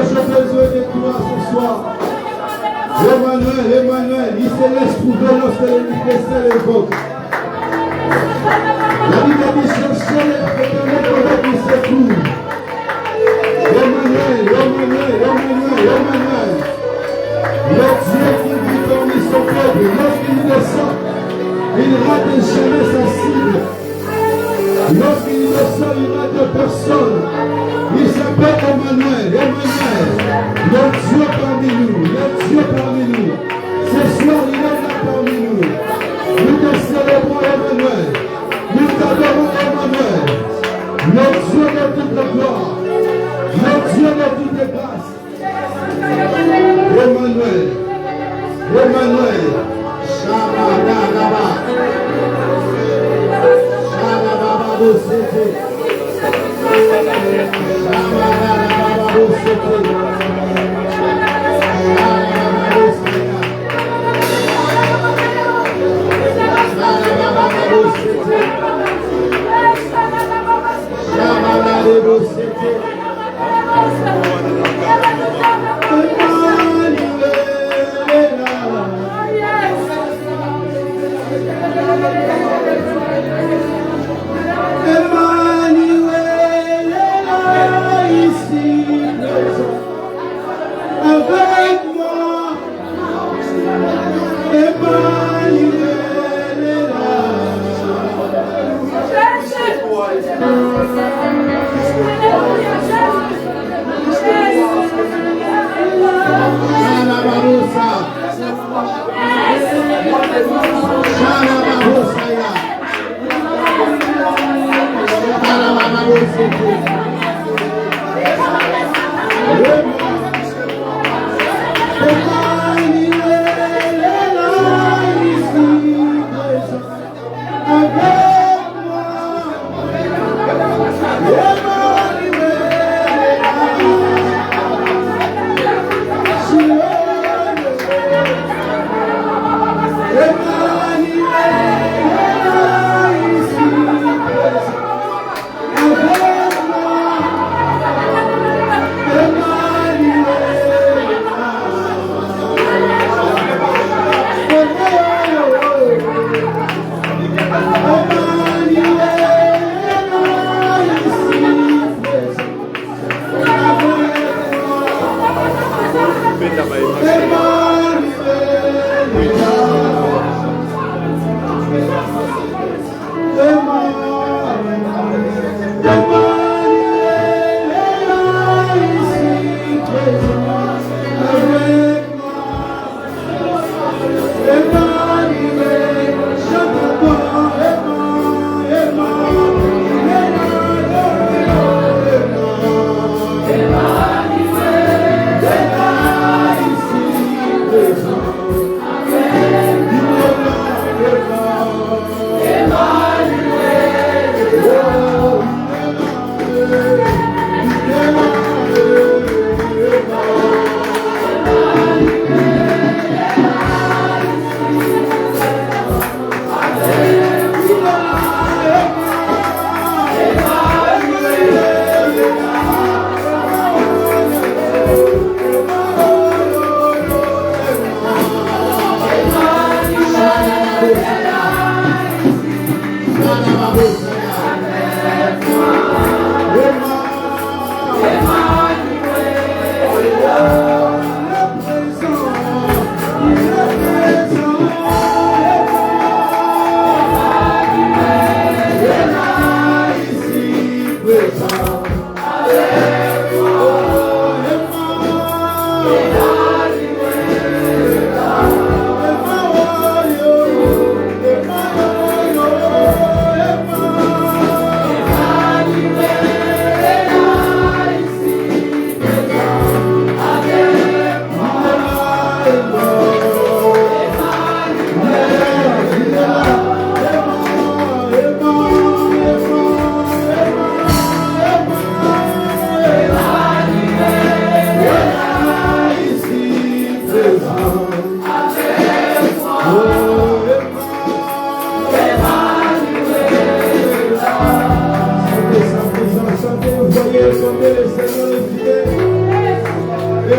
j'ai besoin de toi ce soir. Emmanuel, Emmanuel, il se laisse trouver lorsque l'université l'évoque. La Bible dit chercher l'éternel pendant qu'il se trouve. Emmanuel, Emmanuel, Emmanuel, Emmanuel. Le Dieu qui vit parmi son peuple, lorsqu'il descend, il rate jamais sa cible. Lorsqu'il descend, il rate personne. Il s'appelle Emmanuel, Emmanuel, le Dieu parmi nous, le Dieu parmi nous. Ce soir, il est là parmi nous. Nous te célébrons Emmanuel, nous t'adorons Emmanuel, le Dieu de toute gloire, le Dieu de toute grâce. Emmanuel, Emmanuel, Shabbat,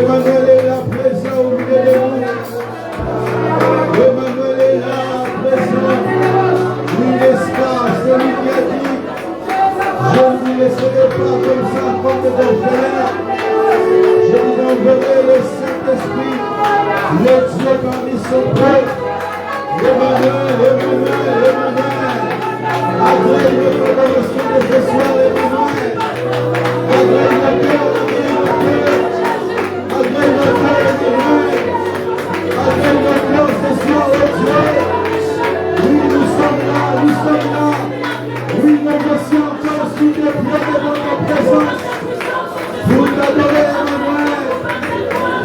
Emmanuel est là, présent au milieu de nous. Emmanuel est là, présent. Oui, l'espace, celui qui a dit, je ne vous laisserai pas comme ça, comme des orphelins. Je vous enverrai le Saint-Esprit, le Dieu parmi son peuple. Emmanuel, Emmanuel, Emmanuel. Agrée notre adoration de ce soir, Emmanuel. Agrée notre cœur, agrée notre cœur, Emmanuel. Agrée notre cœur ce soir, oh Dieu. Oui, nous sommes là, nous sommes là. Oui, nous voici encore sous les pieds devant ta présence. Pour t'adorer, Emmanuel.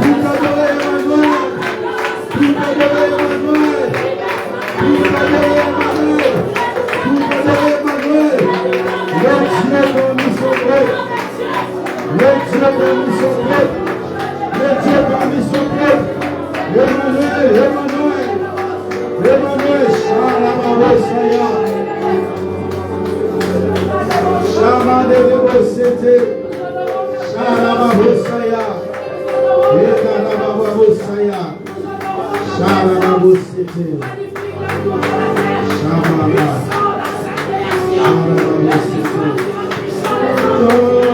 Pour t'adorer, Emmanuel. Pour t'adorer, Emmanuel. Pour t'adorer, Emmanuel. Pour t'adorer, Emmanuel. Le Dieu parmi son peuple. Le Dieu parmi son peuple. Le Dieu parmi son peuple. Emmanuel, Emmanuel. Emmanuel, Shalababosaya. Shama de Bosete. Shalababosaya. Ekalababosaya. Shalababosete. Shamala. Shalababosete.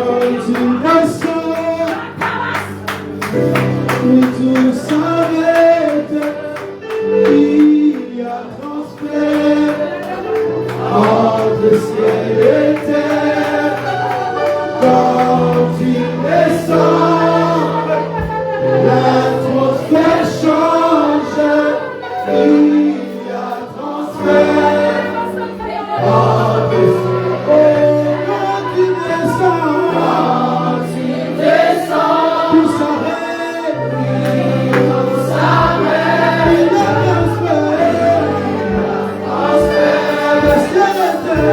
Quand il descend, et tout s'arrête, il y a transfert entre ciel et terre. Quand il descend, l'atmosphère change, il y a transfert entre ciel et terre. Quand il descend, tout s'arrête, il y a transfert entre ciel et terre.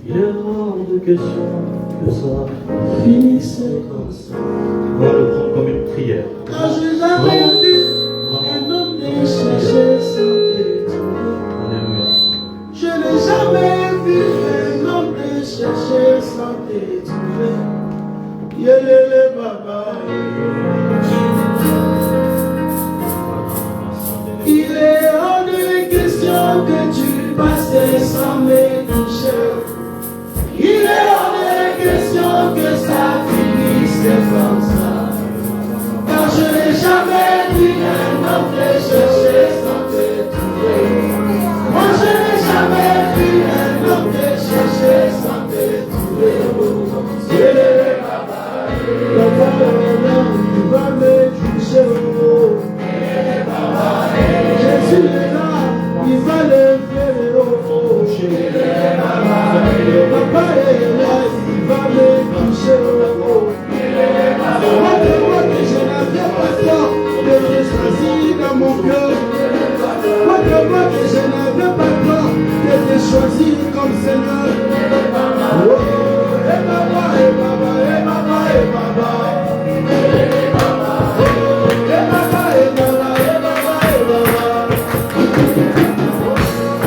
Il est hors de question que ça finisse comme ça. On va le prendre comme une prière. Car je n'ai jamais vu un homme chercher sans détourner. Alléluia. Je n'ai jamais vu un homme chercher sans détourner. Yelele baba. Il est hors de question que tu passes sans me toucher. Il est hors de question que ça finisse comme ça. Car je n'ai jamais vu un homme chercher sans te trouver. Moi je n'ai jamais vu un homme chercher sans te trouver. Yeah, papa, il va me toucher. Jésus est là, il va lever le haut. Papa est là, il va me toucher le haut. Moi que je n'avais pas peur de te choisir dans mon cœur. Moi que je n'avais pas peur de te choisir comme Seigneur. Oh, et papa, et papa, et papa, et papa. Et papa, et papa, et papa, et papa, et papa.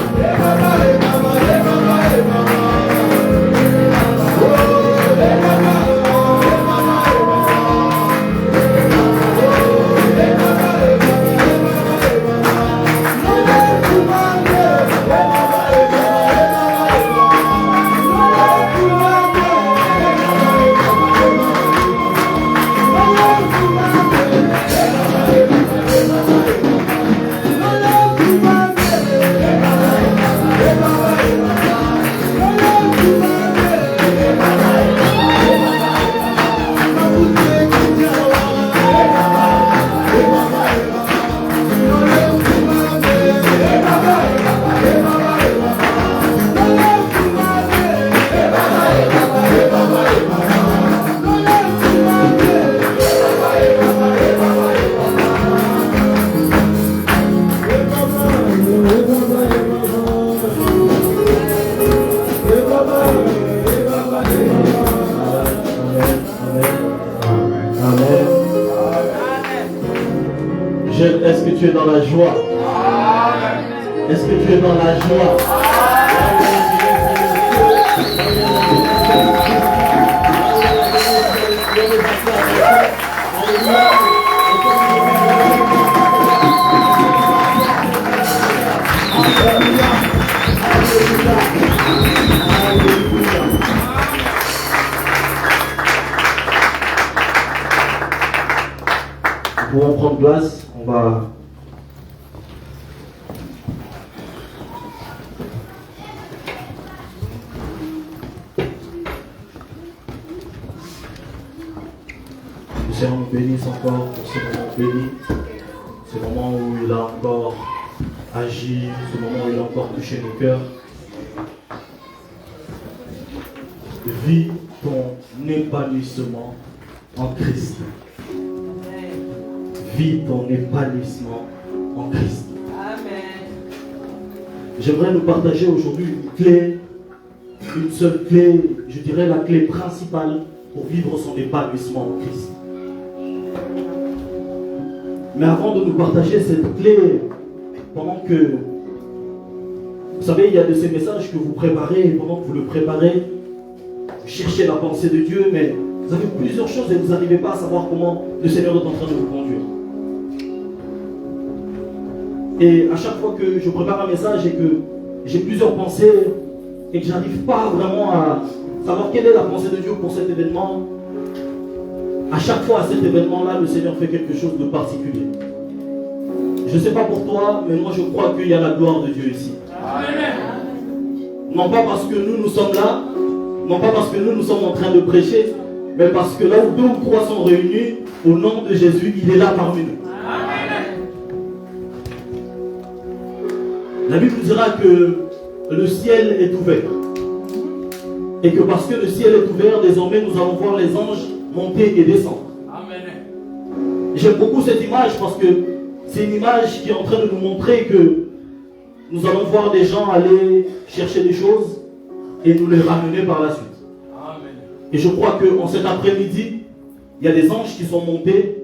Et papa, et papa, et papa, et papa. Oh, et papa. Est-ce que tu es dans la joie? Est-ce que tu es dans la joie? Nous pouvons prendre place, on va... Le Seigneur nous bénisse encore pour ce moment béni, ce moment où il a encore agi, ce moment où il a encore touché nos cœurs. Vis ton épanouissement en Christ. Vis ton épanouissement en Christ. Amen. J'aimerais nous partager aujourd'hui une clé, une seule clé, je dirais la clé principale pour vivre son épanouissement en Christ. Mais avant de nous partager cette clé, pendant que, vous savez, il y a de ces messages que vous préparez, et pendant que vous le préparez, vous cherchez la pensée de Dieu, mais vous avez plusieurs choses et vous n'arrivez pas à savoir comment le Seigneur est en train de vous conduire. Et à chaque fois que je prépare un message et que j'ai plusieurs pensées et que je n'arrive pas vraiment à savoir quelle est la pensée de Dieu pour cet événement, à chaque fois à cet événement-là, le Seigneur fait quelque chose de particulier. Je ne sais pas pour toi, mais moi je crois qu'il y a la gloire de Dieu ici. Amen. Non pas parce que nous sommes là, non pas parce que nous sommes en train de prêcher, mais parce que là où 2 ou 3 sont réunis, au nom de Jésus, il est là parmi nous. La Bible dira que le ciel est ouvert. Et que parce que le ciel est ouvert, désormais nous allons voir les anges monter et descendre. Amen. J'aime beaucoup cette image parce que c'est une image qui est en train de nous montrer que nous allons voir des gens aller chercher des choses. et nous les ramener par la suite. Amen. Et je crois qu'en cet après-midi, il y a des anges qui sont montés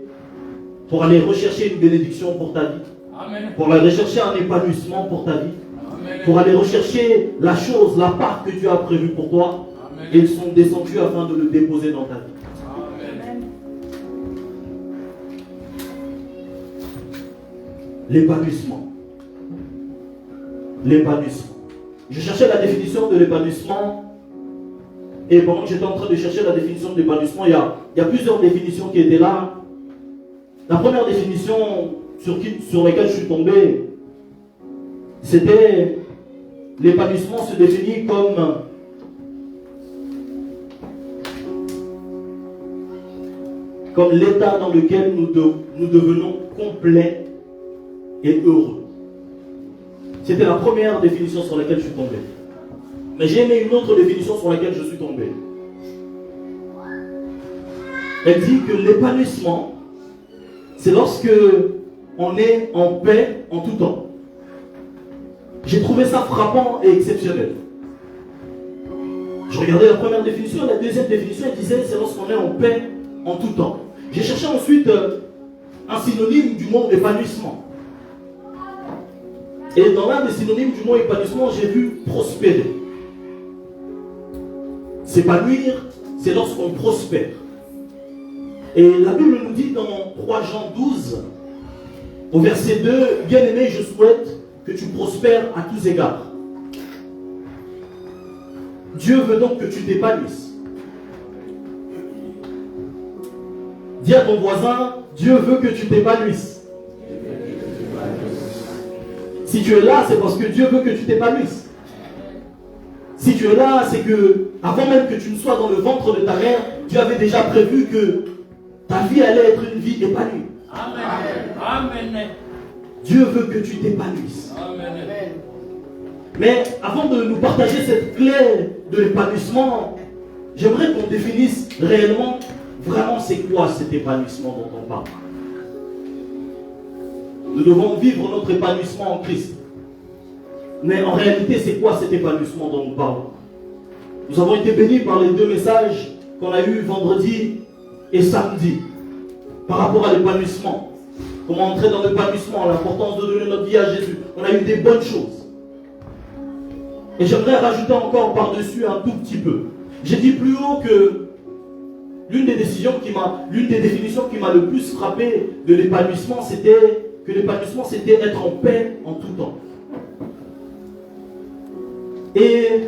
pour aller rechercher une bénédiction pour ta vie, Amen. pour aller rechercher un épanouissement pour ta vie, Amen. pour aller rechercher la chose, la part que Dieu a prévue pour toi. Amen. Et ils sont descendus afin de le déposer dans ta vie. Amen. L'épanouissement. L'épanouissement. Je cherchais la définition de l'épanouissement. Et pendant que j'étais en train de chercher la définition de l'épanouissement, il y a plusieurs définitions qui étaient là. La première définition sur laquelle je suis tombé, c'était l'épanouissement se définit comme l'état dans lequel nous devenons complets et heureux. C'était la première définition sur laquelle je suis tombé. Mais j'ai aimé une autre définition sur laquelle je suis tombé. Elle dit que l'épanouissement, c'est lorsque on est en paix en tout temps. J'ai trouvé ça frappant et exceptionnel. Je regardais la première définition, la deuxième définition, elle disait c'est lorsqu'on est en paix en tout temps. J'ai cherché ensuite un synonyme du mot épanouissement. Et dans l'un des synonymes du mot épanouissement, j'ai vu prospérer. S'épanouir, c'est lorsqu'on prospère. Et la Bible nous dit dans 3 Jean 12, au verset 2, bien-aimé, je souhaite que tu prospères à tous égards. Dieu veut donc que tu t'épanouisses. Dis à ton voisin, Dieu veut que tu t'épanouisses. Si tu es là, c'est parce que Dieu veut que tu t'épanouisses. Si tu es là, c'est que, avant même que tu ne sois dans le ventre de ta mère, Dieu avait déjà prévu que ta vie allait être une vie épanouie. Amen. Amen. Dieu veut que tu t'épanouisses. Amen. Mais avant de nous partager cette clé de l'épanouissement, j'aimerais qu'on définisse réellement, vraiment c'est quoi cet épanouissement dont on parle. Nous devons vivre notre épanouissement en Christ. Mais en réalité, c'est quoi cet épanouissement dont nous parlons? Nous avons été bénis par les 2 messages qu'on a eus vendredi et samedi par rapport à l'épanouissement. Comment entrer dans l'épanouissement, l'importance de donner notre vie à Jésus. On a eu des bonnes choses. Et j'aimerais rajouter encore par-dessus un tout petit peu. J'ai dit plus haut que l'une des définitions qui m'a le plus frappé de l'épanouissement, c'était que l'épanouissement, c'était être en paix en tout temps. Et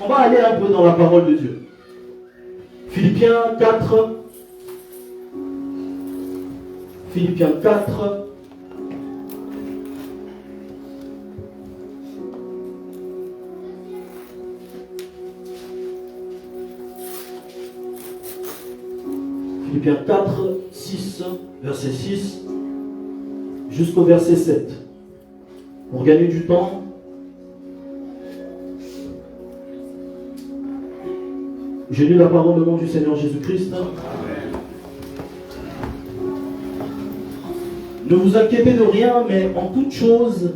on va aller un peu dans la parole de Dieu. Philippiens 4. Philippiens 4. Philippiens 4, 6, verset 6, jusqu'au verset 7. Pour gagner du temps, j'ai lu la parole au nom du Seigneur Jésus-Christ. Ne vous inquiétez de rien, mais en toute chose,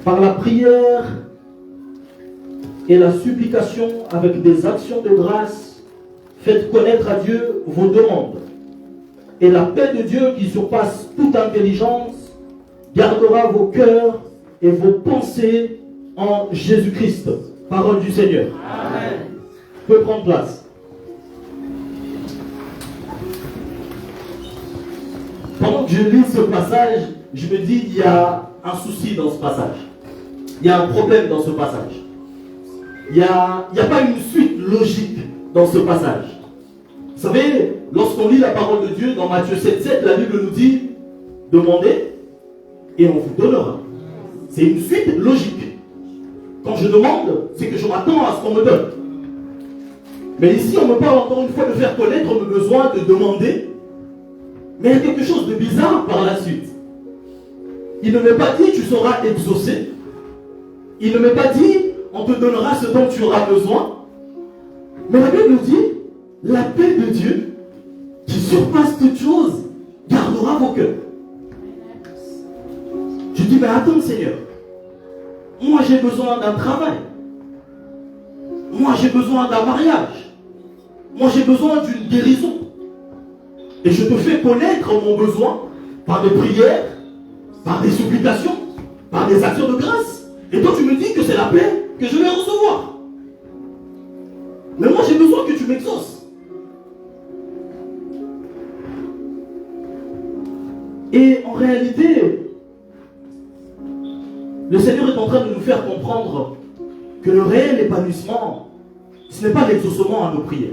par la prière et la supplication avec des actions de grâce, faites connaître à Dieu vos demandes. Et la paix de Dieu qui surpasse toute intelligence gardera vos cœurs et vos pensées en Jésus-Christ. Parole du Seigneur. Amen. Vous pouvez prendre place. Pendant que je lis ce passage, je me dis qu'il y a un souci dans ce passage. Il y a un problème dans ce passage. Il n'y a pas une suite logique dans ce passage. Vous savez, lorsqu'on lit la parole de Dieu dans Matthieu 7,7, la Bible nous dit « Demandez et on vous donnera ». C'est une suite logique. Quand je demande, c'est que je m'attends à ce qu'on me donne. Mais ici, on me parle encore une fois de faire connaître le besoin de demander. Mais il y a quelque chose de bizarre par la suite. Il ne m'est pas dit « Tu seras exaucé ». Il ne m'est pas dit « On te donnera ce dont tu auras besoin ». Mais la Bible nous dit « La paix de Dieu, qui surpasse toute chose, gardera vos cœurs ». Je dis « Mais attends Seigneur, moi j'ai besoin d'un travail. Moi, j'ai besoin d'un mariage. Moi, j'ai besoin d'une guérison. Et je te fais connaître mon besoin par des prières, par des supplications, par des actions de grâce. Et toi, tu me dis que c'est la paix que je vais recevoir. Mais moi, j'ai besoin que tu m'exauces. Et en réalité, le Seigneur est en train de nous faire comprendre que le réel épanouissement, ce n'est pas l'exaucement à nos prières.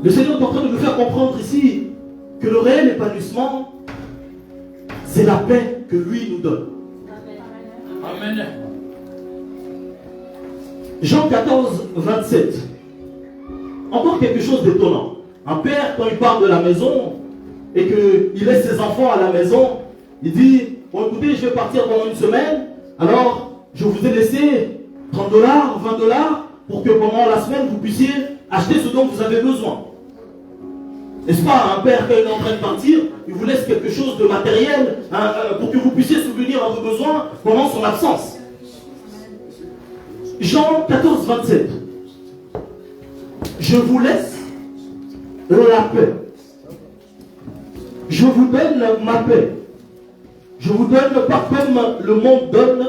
Le Seigneur est en train de nous faire comprendre ici que le réel épanouissement, c'est la paix que lui nous donne. Amen. Jean 14, 27. Encore quelque chose d'étonnant. Un père, quand il part de la maison et qu'il laisse ses enfants à la maison, il dit, bon écoutez, je vais partir pendant une semaine, alors je vous ai laissé 30 $, 20 $ pour que pendant la semaine vous puissiez acheter ce dont vous avez besoin. N'est-ce pas, un père, quand il est en train de partir, il vous laisse quelque chose de matériel pour que vous puissiez subvenir à vos besoins pendant son absence. Jean 14, 27. Je vous laisse la paix. Je vous donne ma paix. Je vous donne pas comme le monde donne,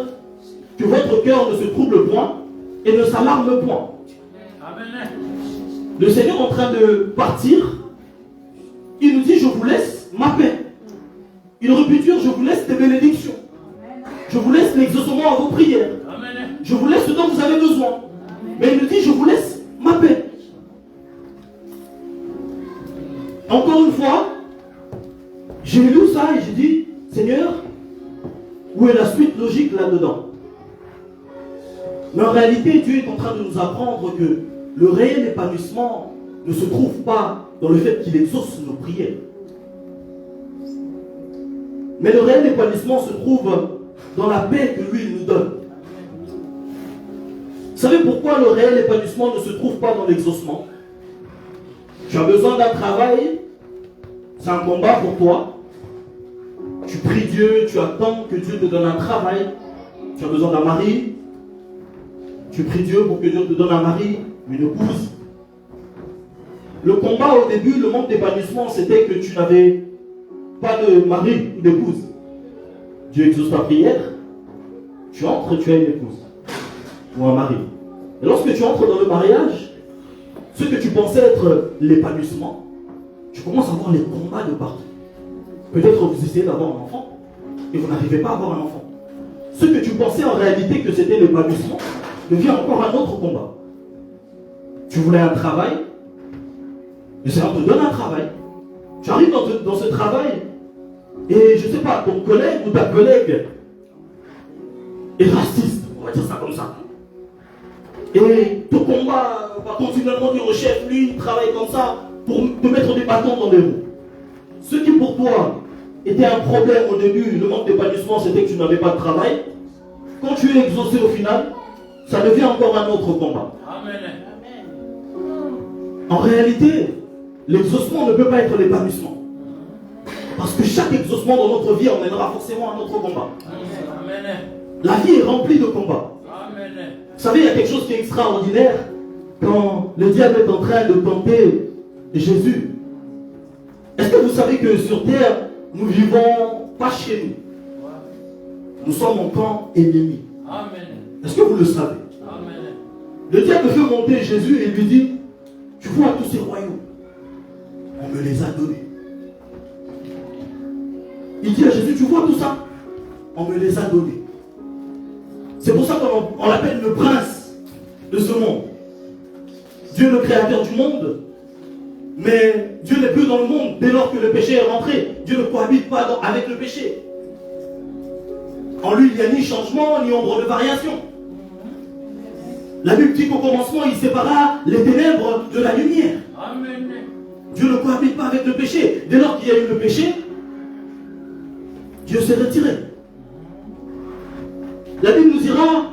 que votre cœur ne se trouble point et ne s'alarme point. Amen. Le Seigneur est en train de partir. Il nous dit, je vous laisse ma paix. Il aurait pu dire, je vous laisse des bénédictions. Je vous laisse l'exaucement à vos prières. Amen. Je vous laisse ce dont vous avez besoin. Mais il nous dit, je vous laisse ma paix. Encore une fois, j'ai lu ça et j'ai dit, Seigneur, où est la suite logique là-dedans? Mais en réalité, Dieu est en train de nous apprendre que le réel épanouissement ne se trouve pas dans le fait qu'il exauce nos prières. Mais le réel épanouissement se trouve dans la paix que lui nous donne. Vous savez pourquoi le réel épanouissement ne se trouve pas dans l'exaucement? Tu as besoin d'un travail, c'est un combat pour toi. Tu pries Dieu, tu attends que Dieu te donne un travail. Tu as besoin d'un mari. Tu pries Dieu pour que Dieu te donne un mari, une épouse. Le combat au début, le manque d'épanouissement, c'était que tu n'avais pas de mari ou d'épouse. Dieu exauce ta prière. Tu entres, tu as une épouse ou un mari. Et lorsque tu entres dans le mariage, ce que tu pensais être l'épanouissement, tu commences à voir les combats de partout. Peut-être vous essayez d'avoir un enfant et vous n'arrivez pas à avoir un enfant. Ce que tu pensais en réalité que c'était l'épanouissement devient encore un autre combat. Tu voulais un travail, le Seigneur te donne un travail. Tu arrives dans ce travail et je ne sais pas, ton collègue ou ta collègue est raciste, on va dire ça comme ça. Et ton combat va continuellement dire au chef, lui, il travaille comme ça pour te mettre des bâtons dans les roues. Ce qui pour toi était un problème au début, le manque d'épanouissement, c'était que tu n'avais pas de travail. Quand tu es exaucé au final, ça devient encore un autre combat. Amen. En réalité, l'exaucement ne peut pas être l'épanouissement. Parce que chaque exaucement dans notre vie emmènera forcément un autre combat. Amen. La vie est remplie de combats. Amen. Vous savez, il y a quelque chose qui est extraordinaire quand le diable est en train de tenter Jésus. Est-ce que vous savez que sur terre, nous vivons pas chez nous? Nous sommes en camp ennemi. Amen. Est-ce que vous le savez? Amen. Le diable fait monter Jésus et lui dit, tu vois tous ces royaumes, on me les a donnés. Il dit à Jésus, tu vois tout ça, on me les a donnés. C'est pour ça qu'on l'appelle le prince de ce monde. Dieu le créateur du monde. Mais Dieu n'est plus dans le monde dès lors que le péché est rentré. Dieu ne cohabite pas avec le péché. En lui, il n'y a ni changement, ni ombre de variation. La Bible dit qu'au commencement, il sépara les ténèbres de la lumière. Amen. Dieu ne cohabite pas avec le péché. Dès lors qu'il y a eu le péché, Dieu s'est retiré. La Bible nous dira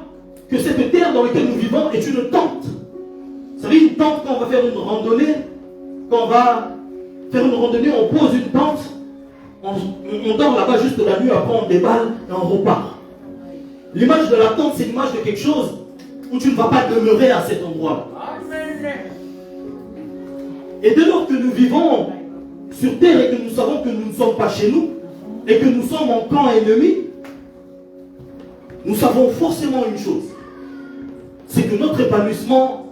que cette terre dans laquelle nous vivons est une tente. Vous savez, une tente, quand on va faire une randonnée, quand on va faire une randonnée, on pose une tente, on dort là-bas juste la nuit, après on déballe et on repart. L'image de la tente, c'est l'image de quelque chose où tu ne vas pas demeurer à cet endroit. Et dès lors que nous vivons sur terre et que nous savons que nous ne sommes pas chez nous et que nous sommes en camp ennemi, nous savons forcément une chose, c'est que notre épanouissement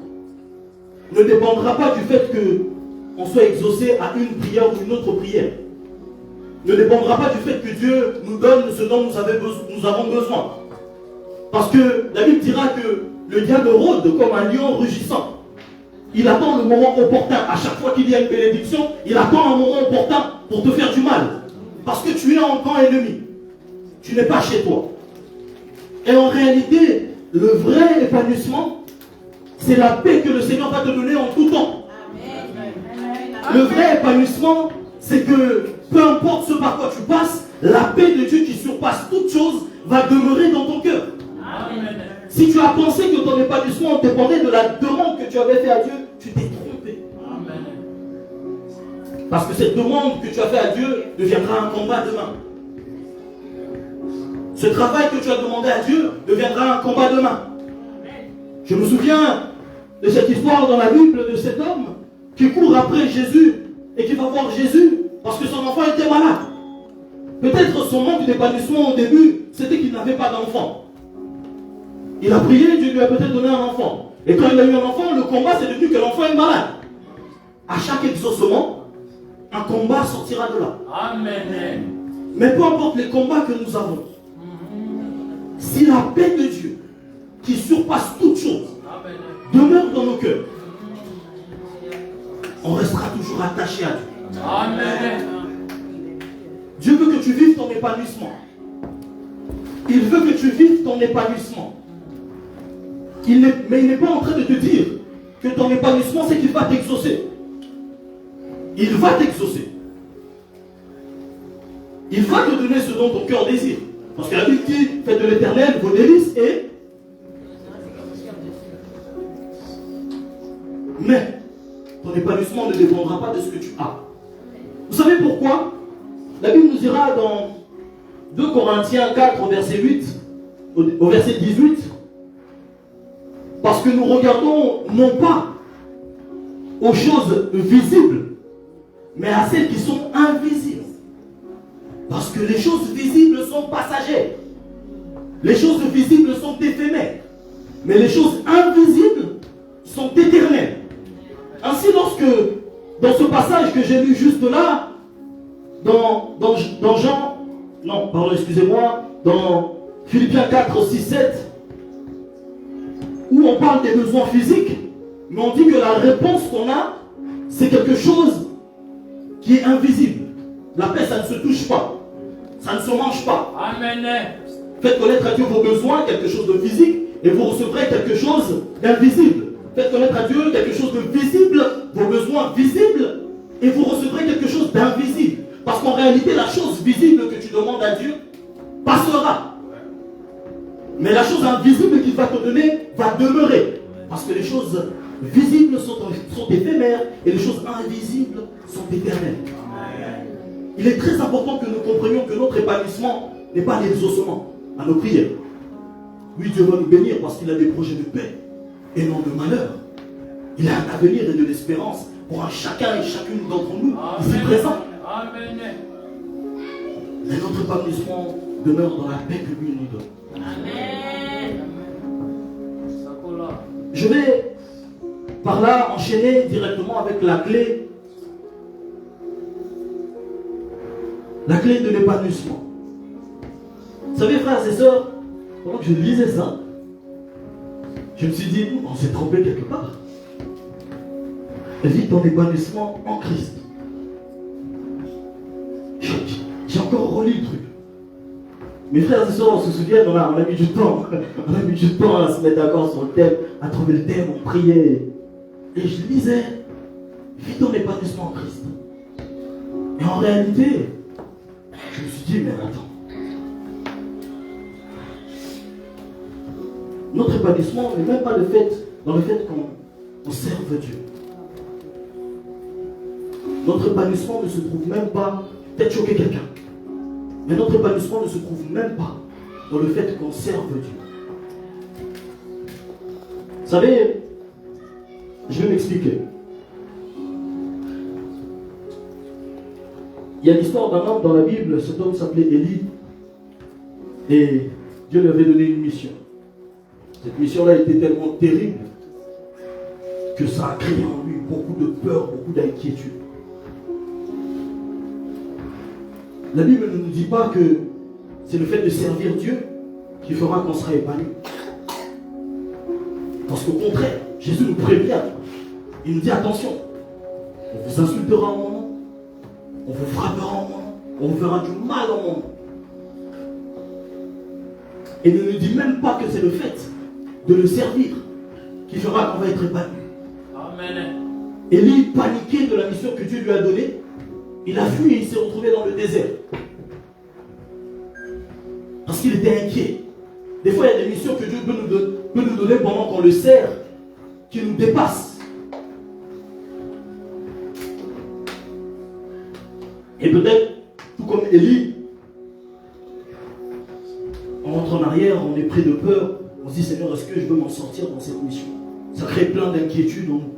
ne dépendra pas du fait qu'on soit exaucé à une prière ou une autre prière. Ne dépendra pas du fait que Dieu nous donne ce dont nous avons besoin. Parce que la Bible dira que le diable rôde comme un lion rugissant. Il attend le moment opportun. À chaque fois qu'il y a une bénédiction, il attend un moment opportun pour te faire du mal. Parce que tu es en camp ennemi. Tu n'es pas chez toi. Et en réalité, le vrai épanouissement, c'est la paix que le Seigneur va te donner en tout temps. Le vrai épanouissement, c'est que peu importe ce par quoi tu passes, la paix de Dieu qui surpasse toute chose va demeurer dans ton cœur. Si tu as pensé que ton épanouissement dépendait de la demande que tu avais fait à Dieu, tu t'es trompé. Parce que cette demande que tu as fait à Dieu deviendra un combat demain. Ce travail que tu as demandé à Dieu deviendra un combat demain. Je me souviens de cette histoire dans la Bible de cet homme qui court après Jésus et qui va voir Jésus parce que son enfant était malade. Peut-être son manque d'épanouissement au début, c'était qu'il n'avait pas d'enfant. Il a prié, Dieu lui a peut-être donné un enfant. Et quand il a eu un enfant, le combat c'est devenu que l'enfant est malade. À chaque exaucement, un combat sortira de là. Amen. Mais peu importe les combats que nous avons, si la paix de Dieu, qui surpasse toute chose, demeure dans nos cœurs, on restera toujours attaché à Dieu. Amen. Dieu veut que tu vives ton épanouissement. Il veut que tu vives ton épanouissement. Mais il n'est pas en train de te dire que ton épanouissement, c'est qu'il va t'exaucer. Il va t'exaucer. Il va te donner ce dont ton cœur désire. Parce que la Bible dit, faites de l'Éternel vos délices et... Mais ton épanouissement ne dépendra pas de ce que tu as. Vous savez pourquoi? La Bible nous dira dans 2 Corinthiens 4 au verset 8, au verset 18, parce que nous regardons non pas aux choses visibles, mais à celles qui sont invisibles. Parce que les choses visibles sont passagères. Les choses visibles sont éphémères. Mais les choses invisibles sont éternelles. Ainsi, lorsque, dans ce passage que j'ai lu juste là, dans Philippiens 4, 6, 7, où on parle des besoins physiques, mais on dit que la réponse qu'on a, c'est quelque chose qui est invisible. La paix, ça ne se touche pas. Ça ne se mange pas. Amen. Faites connaître à Dieu vos besoins, quelque chose de physique, et vous recevrez quelque chose d'invisible. Faites connaître à Dieu quelque chose de visible, vos besoins visibles, et vous recevrez quelque chose d'invisible. Parce qu'en réalité, la chose visible que tu demandes à Dieu passera. Mais la chose invisible qu'il va te donner va demeurer. Parce que les choses visibles sont éphémères et les choses invisibles sont éternelles. Il est très important que nous comprenions que notre épanouissement n'est pas l'exaucement à nos prières. Oui, Dieu va nous bénir parce qu'il a des projets de paix et non de malheur. Il a un avenir et de l'espérance pour un chacun et chacune d'entre nous ici présents. Mais notre épanouissement demeure dans la paix que lui nous donne. Amen. Je vais par là enchaîner directement avec la clé de l'épanouissement. Vous savez, frères et sœurs, pendant que je lisais ça, je me suis dit, on s'est trompé quelque part. Vis ton épanouissement en Christ. J'ai encore relu le truc. Mes frères et sœurs, on se souvient, on a mis du temps. On a mis du temps à se mettre d'accord sur le thème, à trouver le thème, on priait. Et je lisais, vis ton épanouissement en Christ. Et en réalité, je me suis dit, mais attends. Notre épanouissement n'est même pas dans le fait qu'on serve Dieu. Notre épanouissement ne se trouve même pas, peut-être choquer quelqu'un, mais notre épanouissement ne se trouve même pas dans le fait qu'on serve Dieu. Vous savez, je vais m'expliquer. Il y a l'histoire d'un homme dans la Bible, cet homme s'appelait Élie, et Dieu lui avait donné une mission. Cette mission-là était tellement terrible que ça a créé en lui beaucoup de peur, beaucoup d'inquiétude. La Bible ne nous dit pas que c'est le fait de servir Dieu qui fera qu'on sera épanoui. Parce qu'au contraire, Jésus nous prévient. Il nous dit attention, on vous insultera en mon nom, on vous frappera en mon nom, on vous fera du mal en mon nom. Et il ne nous dit même pas que c'est le fait de le servir qui fera qu'on va être épanoui. Amen. Élie, paniqué de la mission que Dieu lui a donnée, il a fui et il s'est retrouvé dans le désert. Parce qu'il était inquiet. Des fois, il y a des missions que Dieu peut nous donner pendant qu'on le sert, qui nous dépassent. Et peut-être, tout comme Élie, on rentre en arrière, on est pris de peur, on se dit Seigneur, est-ce que je veux m'en sortir dans cette mission? Ça crée plein d'inquiétudes en nous.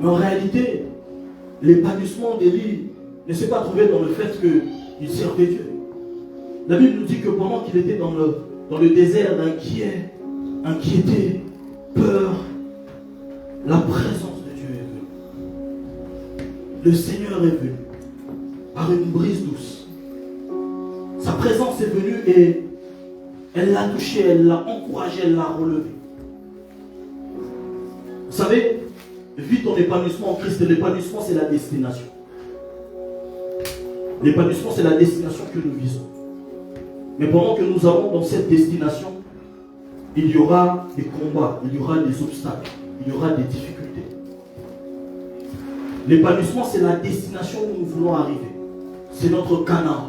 Mais en réalité, l'épanouissement d'Élie ne s'est pas trouvé dans le fait qu'il servait Dieu. La Bible nous dit que pendant qu'il était dans le désert, inquiété, peur, la présence de Dieu est venue. Le Seigneur est venu par une brise douce. Sa présence est venue et elle l'a touché, elle l'a encouragé, elle l'a relevé. Vous savez, vis ton épanouissement en Christ. L'épanouissement, c'est la destination. L'épanouissement, c'est la destination que nous visons. Mais pendant que nous allons dans cette destination, il y aura des combats, il y aura des obstacles, il y aura des difficultés. L'épanouissement, c'est la destination où nous voulons arriver. C'est notre Canaan.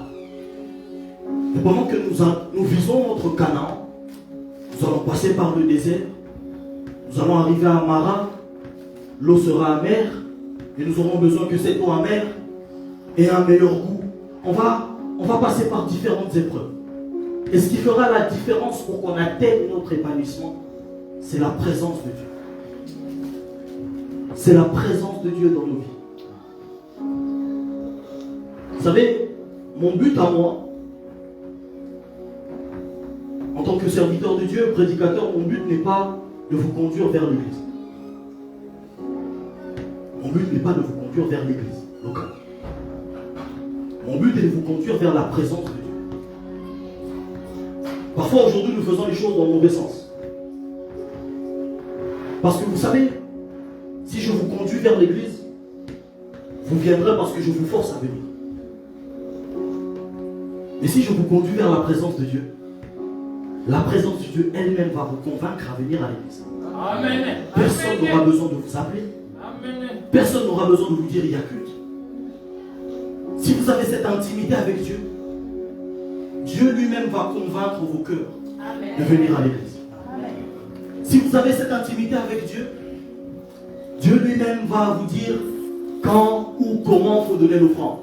Et pendant que nous visons notre Canaan, nous allons passer par le désert, nous allons arriver à Mara, l'eau sera amère, et nous aurons besoin que cette eau amère ait un meilleur goût. On va passer par différentes épreuves. Et ce qui fera la différence pour qu'on atteigne notre épanouissement, c'est la présence de Dieu. C'est la présence de Dieu dans nos vies. Vous savez, mon but à moi, en tant que serviteur de Dieu, prédicateur, mon but n'est pas de vous conduire vers l'église. Mon but n'est pas de vous conduire vers l'église locale. Mon but est de vous conduire vers la présence de Dieu. Parfois aujourd'hui nous faisons les choses dans le mauvais sens. Parce que vous savez, si je vous conduis vers l'église, vous viendrez parce que je vous force à venir. Mais si je vous conduis vers la présence de Dieu, la présence de Dieu elle-même va vous convaincre à venir à l'église. Amen. Personne n'aura besoin de vous appeler. Amen. Personne n'aura besoin de vous dire il y a culte. Si vous avez cette intimité avec Dieu, Dieu lui-même va convaincre vos cœurs de venir à l'église. Si vous avez cette intimité avec Dieu, Dieu lui-même va vous dire quand ou comment il faut donner l'offrande.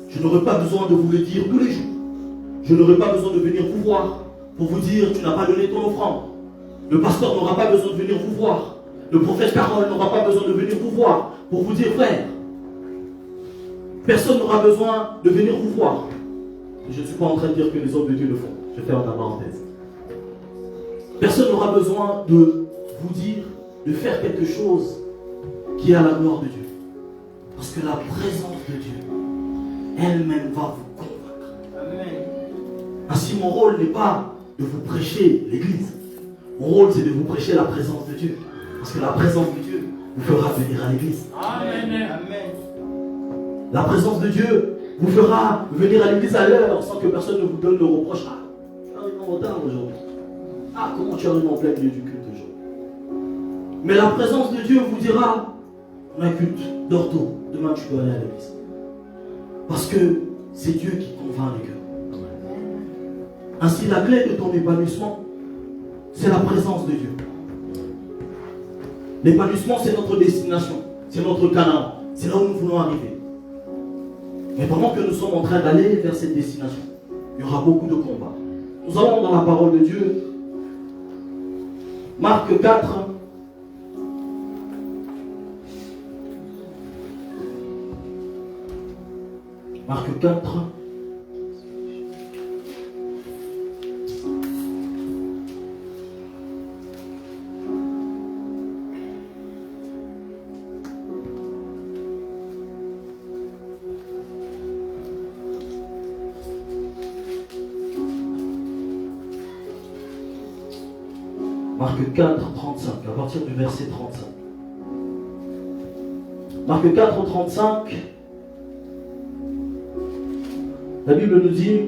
Je n'aurai pas besoin de vous le dire tous les jours. Je n'aurai pas besoin de venir vous voir pour vous dire tu n'as pas donné ton offrande. Le pasteur n'aura pas besoin de venir vous voir. Le prophète Carole n'aura pas besoin de venir vous voir pour vous dire frère. Personne n'aura besoin de venir vous voir. Je ne suis pas en train de dire que les hommes de Dieu le font. Je ferme la parenthèse. Personne n'aura besoin de vous dire de faire quelque chose qui est à la gloire de Dieu. Parce que la présence de Dieu elle-même va vous convaincre. Amen. Ainsi, mon rôle n'est pas de vous prêcher l'église. Mon rôle, c'est de vous prêcher la présence de Dieu. Parce que la présence de Dieu vous fera venir à l'église. Amen. Amen. La présence de Dieu vous fera venir à l'église à l'heure sans que personne ne vous donne de reproche. Ah, tu arrives en retard aujourd'hui. Ah, comment tu arrives en plein milieu du culte aujourd'hui. Mais la présence de Dieu vous dira, on a culte, dors tôt, demain tu dois aller à l'église. Parce que c'est Dieu qui convainc les cœurs. Ainsi, la clé de ton épanouissement, c'est la présence de Dieu. L'épanouissement, c'est notre destination, c'est notre Canaan, c'est là où nous voulons arriver. Mais pendant que nous sommes en train d'aller vers cette destination, il y aura beaucoup de combats, Nous allons dans la parole de Dieu. Marc 4. Marc 4. Marc 4, 35, à partir du verset 35. Marc 4, 35, la Bible nous dit,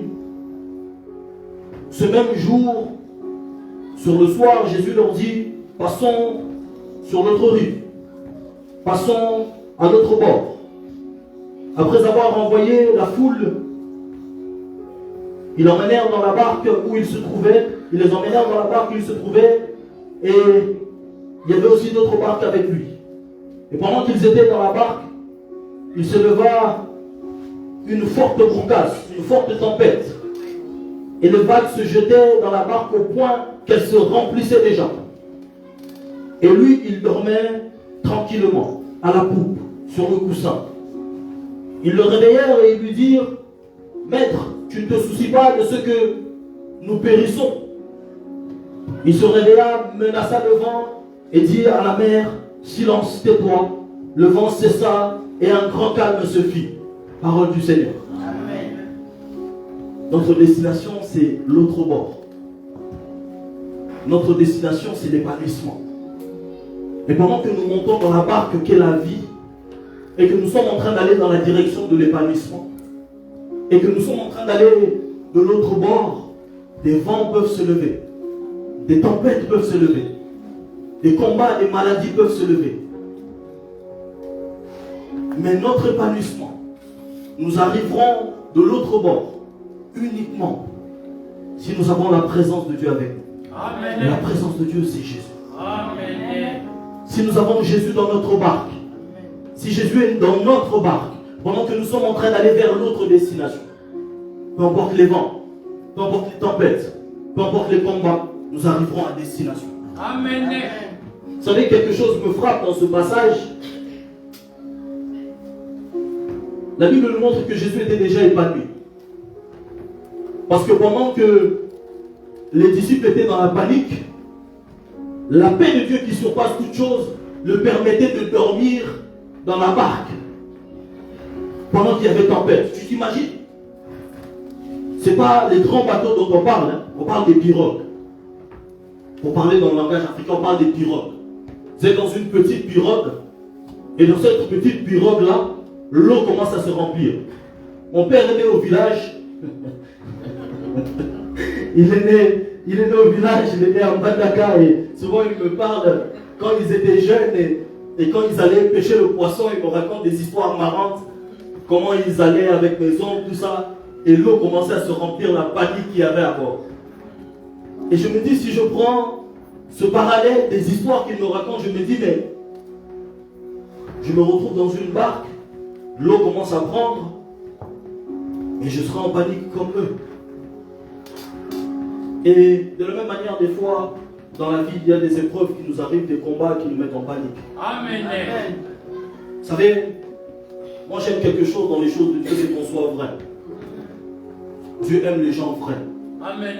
ce même jour, sur le soir, Jésus leur dit, passons sur l'autre rive, passons à l'autre bord. Après avoir envoyé la foule, ils l'emmenèrent dans la barque où ils se trouvaient, ils les emmenèrent dans la barque où ils se trouvaient, et il y avait aussi d'autres barques avec lui. Et pendant qu'ils étaient dans la barque, il se leva une forte bourgasse, une forte tempête. Et les vagues se jetaient dans la barque au point qu'elle se remplissait déjà. Et lui, il dormait tranquillement, à la poupe, sur le coussin. Ils le réveillèrent et ils lui dirent, « Maître, tu ne te soucies pas de ce que nous périssons. » Il se réveilla, menaça le vent et dit à la mer, « Silence, tais-toi. » Le vent cessa et un grand calme se fit. Parole du Seigneur. Amen. Notre destination, c'est l'autre bord. Notre destination, c'est l'épanouissement. Et pendant que nous montons dans la barque qu'est la vie, et que nous sommes en train d'aller dans la direction de l'épanouissement, et que nous sommes en train d'aller de l'autre bord, des vents peuvent se lever. Des tempêtes peuvent se lever. Des combats, des maladies peuvent se lever. Mais notre épanouissement, nous arriverons de l'autre bord uniquement si nous avons la présence de Dieu avec nous. Amen. Et la présence de Dieu, c'est Jésus. Amen. Si nous avons Jésus dans notre barque, si Jésus est dans notre barque, pendant que nous sommes en train d'aller vers l'autre destination, peu importe les vents, peu importe les tempêtes, peu importe les combats, nous arriverons à destination. Amen. Vous savez, quelque chose me frappe dans ce passage. La Bible nous montre que Jésus était déjà épanoui. Parce que pendant que les disciples étaient dans la panique, la paix de Dieu qui surpasse toute chose le permettait de dormir dans la barque. Pendant qu'il y avait tempête. Tu t'imagines? Ce n'est pas les grands bateaux dont on parle. Hein. On parle des pirogues. Pour parler dans le langage africain, on parle des pirogues. Vous êtes dans une petite pirogue. Et dans cette petite pirogue-là, l'eau commence à se remplir. Mon père est né au village. il est né au village, il est né à Mbandaka. Et souvent il me parle quand ils étaient jeunes et quand ils allaient pêcher le poisson, ils me racontent des histoires marrantes. Comment ils allaient avec mes oncles, tout ça. Et l'eau commençait à se remplir, la panique qu'il y avait à bord. Et je me dis, si je prends ce parallèle des histoires qu'ils me racontent, je me dis, mais je me retrouve dans une barque, l'eau commence à prendre, et je serai en panique comme eux. Et de la même manière, des fois, dans la vie, il y a des épreuves qui nous arrivent, des combats qui nous mettent en panique. Amen. Vous savez, moi j'aime quelque chose dans les choses de Dieu, c'est qu'on soit vrai. Dieu aime les gens vrais. Amen.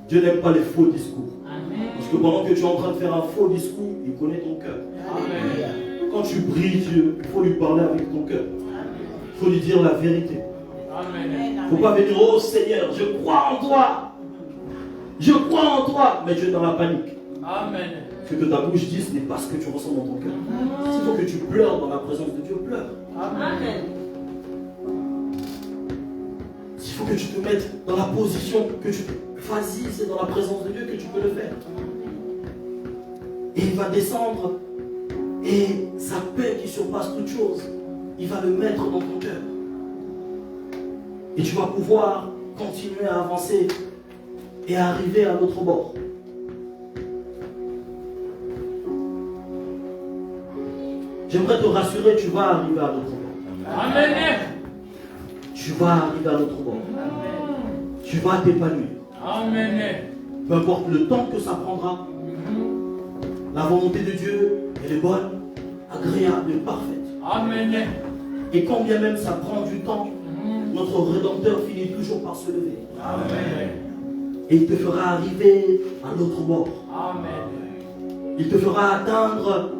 Dieu n'aime pas les faux discours. Amen. Parce que pendant que tu es en train de faire un faux discours, il connaît ton cœur. Amen. Quand tu pries Dieu, il faut lui parler avec ton cœur. Il faut lui dire la vérité. Il ne faut pas venir, oh Seigneur, je crois en toi. Je crois en toi. Mais tu es dans la panique. Amen. Ce que ta bouche dit, ce n'est pas ce que tu ressens dans ton cœur. S'il faut que tu pleures dans la présence de Dieu, pleure. Amen. S'il faut que tu te mettes dans la position que tu peux. Vas-y, c'est dans la présence de Dieu que tu peux le faire. Et il va descendre. Et sa paix qui surpasse toute chose, il va le mettre dans ton cœur. Et tu vas pouvoir continuer à avancer et à arriver à l'autre bord. J'aimerais te rassurer, tu vas arriver à l'autre bord. Amen. Tu vas arriver à l'autre bord. Amen. Tu vas t'épanouir. Amen. Peu importe le temps que ça prendra, la volonté de Dieu, elle est bonne, agréable et parfaite. Amen. Et quand bien même ça prend du temps, notre Rédempteur finit toujours par se lever. Amen. Et il te fera arriver à l'autre bord. Amen. Il te fera atteindre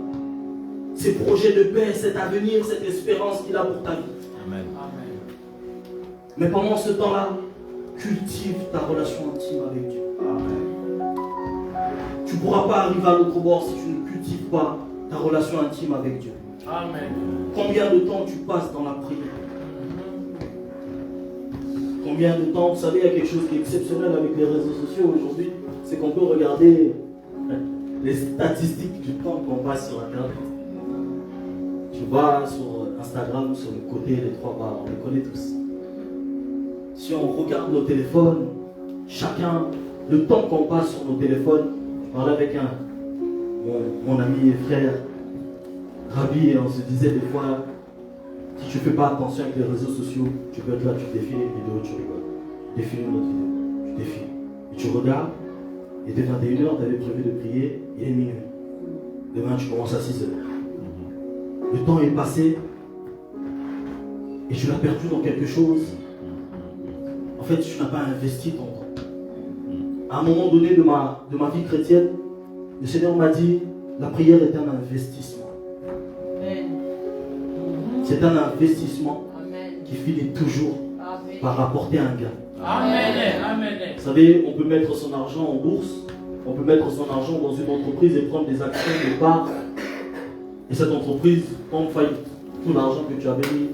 ces projets de paix, cet avenir, cette espérance qu'il a pour ta vie. Amen. Amen. Mais pendant ce temps-là, cultive ta relation intime avec Dieu. Amen. Tu ne pourras pas arriver à l'autre bord si tu ne cultives pas ta relation intime avec Dieu. Amen. Combien de temps tu passes dans la prière? Combien de temps? Vous savez, il y a quelque chose qui est exceptionnel avec les réseaux sociaux aujourd'hui, c'est qu'on peut regarder les statistiques du temps qu'on passe sur Internet. Tu vas sur Instagram, sur le côté, les trois barres, on les connaît tous. Si on regarde nos téléphones, chacun, le temps qu'on passe sur nos téléphones, je parlais avec mon ami et frère, Rabbi, et on se disait des fois, si tu ne fais pas attention avec les réseaux sociaux, tu peux être là, tu défiles une vidéo, tu rigoles. Tu défiles une autre vidéo, tu défiles. Et tu regardes, et dès 21h, tu avais prévu de prier, il est minuit. Demain, tu commences à 6h. Le temps est passé, et tu l'as perdu dans quelque chose. En fait, tu n'as pas investi ton temps. À un moment donné de ma vie chrétienne, le Seigneur m'a dit, la prière est un investissement. C'est un investissement qui finit toujours par rapporter un gain. Amen. Amen. Vous savez, on peut mettre son argent en bourse, on peut mettre son argent dans une entreprise et prendre des actions de part. Et cette entreprise tombe faillite. Tout l'argent que tu avais mis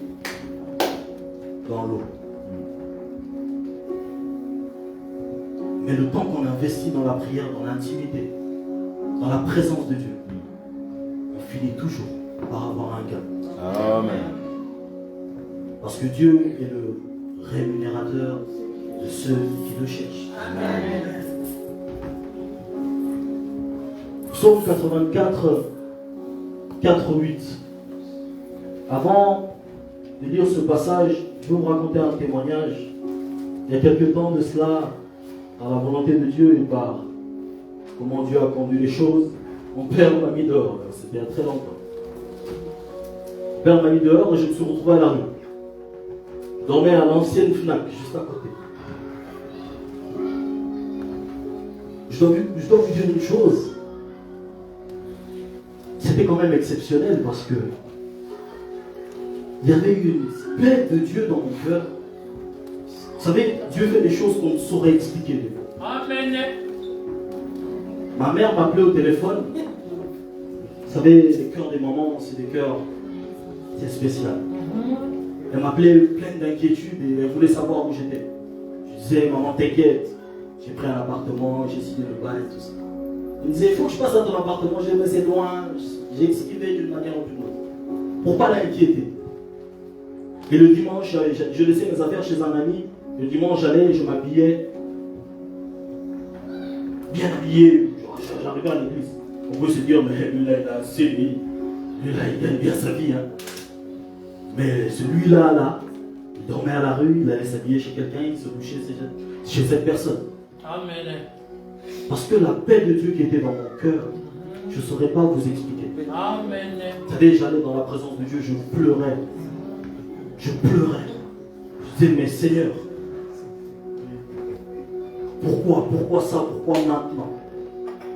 dans l'eau. Mais le temps qu'on investit dans la prière, dans l'intimité, dans la présence de Dieu, on finit toujours par avoir un gain. Amen. Parce que Dieu est le rémunérateur de ceux qui le cherchent. Amen. Psaume 84, 4-8. Avant de lire ce passage, je vais vous raconter un témoignage. Il y a quelque temps de cela, par la volonté de Dieu et par comment Dieu a conduit les choses, mon père m'a mis dehors. C'était il y a très longtemps. Mon père m'a mis dehors et je me suis retrouvé à la rue. Je dormais à l'ancienne Fnac, juste à côté. Je dois vous dire une chose. C'était quand même exceptionnel parce que il y avait une paix de Dieu dans mon cœur. Vous savez, Dieu fait des choses qu'on ne saurait expliquer des fois. Amen. Ma mère m'appelait au téléphone. Vous savez, les cœurs des mamans, c'est des cœurs, c'est spécial. Elle m'appelait pleine d'inquiétude et elle voulait savoir où j'étais. Je disais, maman, t'inquiète, j'ai pris un appartement, j'ai signé le bail et tout ça. Elle me disait, il faut que je passe à ton appartement, je disais, mais c'est loin. J'ai expliqué d'une manière ou d'une autre, pour ne pas l'inquiéter. Et le dimanche, je laissais mes affaires chez un ami. Le dimanche, j'allais et je m'habillais. Bien habillé. J'arrivais à l'église. On peut se dire, mais lui là, il a assez lui. Lui là, il gagne bien sa vie. Hein. Mais celui-là, il dormait à la rue, il allait s'habiller chez quelqu'un, il se couchait chez cette personne. Amen. Parce que la paix de Dieu qui était dans mon cœur, je ne saurais pas vous expliquer. Amen. Vous savez, j'allais dans la présence de Dieu, je pleurais. Je pleurais. Je disais, mais Seigneur, pourquoi ça, pourquoi maintenant?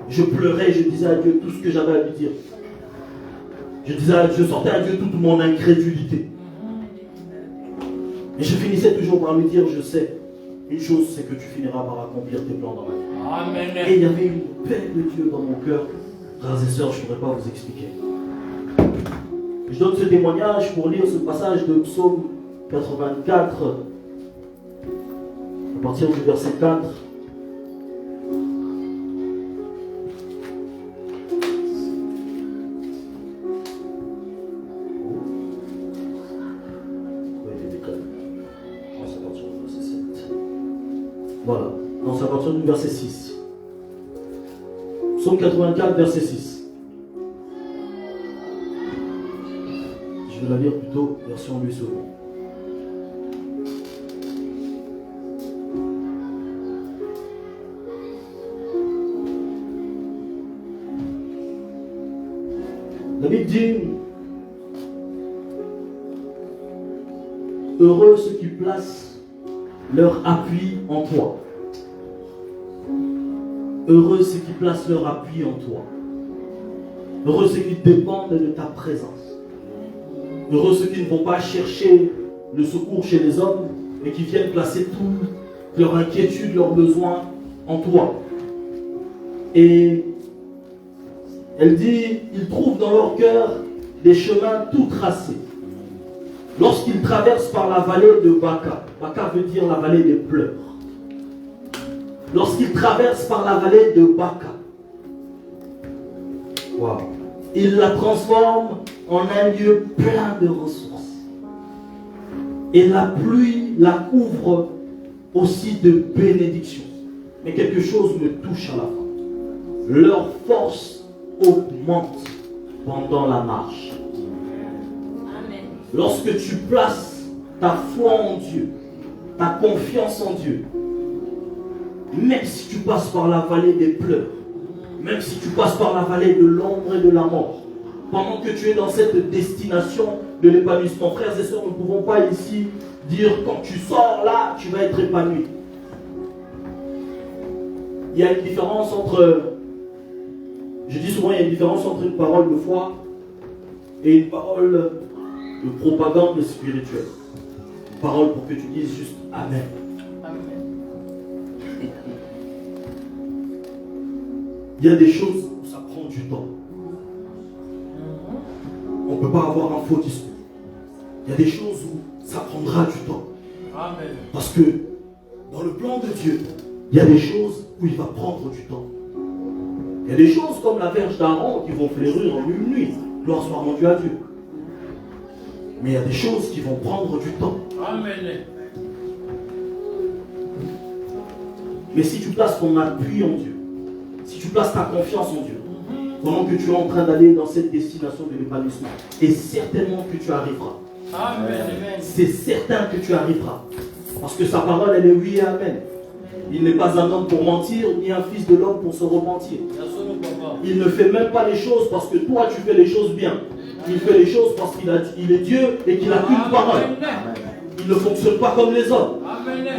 Je pleurais, je disais à Dieu tout ce que j'avais à lui dire. Je sortais à Dieu toute mon incrédulité. Et je finissais toujours par lui dire, je sais, une chose, c'est que tu finiras par accomplir tes plans dans ma vie. Amen. Et il y avait une paix de Dieu dans mon cœur. Frères et sœurs, je ne pourrais pas vous expliquer. Je donne ce témoignage pour lire ce passage de Psaume 84, à partir du verset 4. Voilà, non, c'est à partir du verset 6. Psaume 84, verset 6. Je vais la lire plutôt, version lui second. La Bible dit, heureux ceux qui placent leur appui en toi. Heureux ceux qui placent leur appui en toi. Heureux ceux qui dépendent de ta présence. Heureux ceux qui ne vont pas chercher le secours chez les hommes, mais qui viennent placer toute leur inquiétude, leurs besoins en toi. Et elle dit, ils trouvent dans leur cœur des chemins tout tracés. Lorsqu'ils traversent par la vallée de Baka, Baka veut dire la vallée des pleurs. Lorsqu'ils traversent par la vallée de Baka, wow, ils la transforment en un lieu plein de ressources. Et la pluie la couvre aussi de bénédictions. Mais quelque chose me touche à la fin. Leur force augmente pendant la marche. Amen. Lorsque tu places ta foi en Dieu, ta confiance en Dieu, même si tu passes par la vallée des pleurs, même si tu passes par la vallée de l'ombre et de la mort, pendant que tu es dans cette destination de l'épanouissement, frères et sœurs, nous ne pouvons pas ici dire quand tu sors là, tu vas être épanoui. Il y a une différence entre, je dis souvent, il y a une différence entre une parole de foi et une parole de propagande spirituelle. Une parole pour que tu dises juste Amen. Il y a des choses où ça prend du temps. On ne peut pas avoir un faux discours. Il y a des choses où ça prendra du temps. Amen. Parce que dans le plan de Dieu, il y a des choses où il va prendre du temps. Il y a des choses comme la verge d'Aaron qui vont fleurir en une nuit. Gloire soit rendue à Dieu. Mais il y a des choses qui vont prendre du temps. Amen. Mais si tu places ton appui en Dieu, si tu places ta confiance en Dieu, pendant que tu es en train d'aller dans cette destination de l'épanouissement, et certainement que tu arriveras. Amen. C'est certain que tu arriveras. Parce que sa parole, elle est oui et amen. Il n'est pas un homme pour mentir, ni un fils de l'homme pour se repentir. Il ne fait même pas les choses parce que toi, tu fais les choses bien. Il fait les choses parce qu'il est Dieu et qu'il a qu'une parole. Il ne fonctionne pas comme les hommes.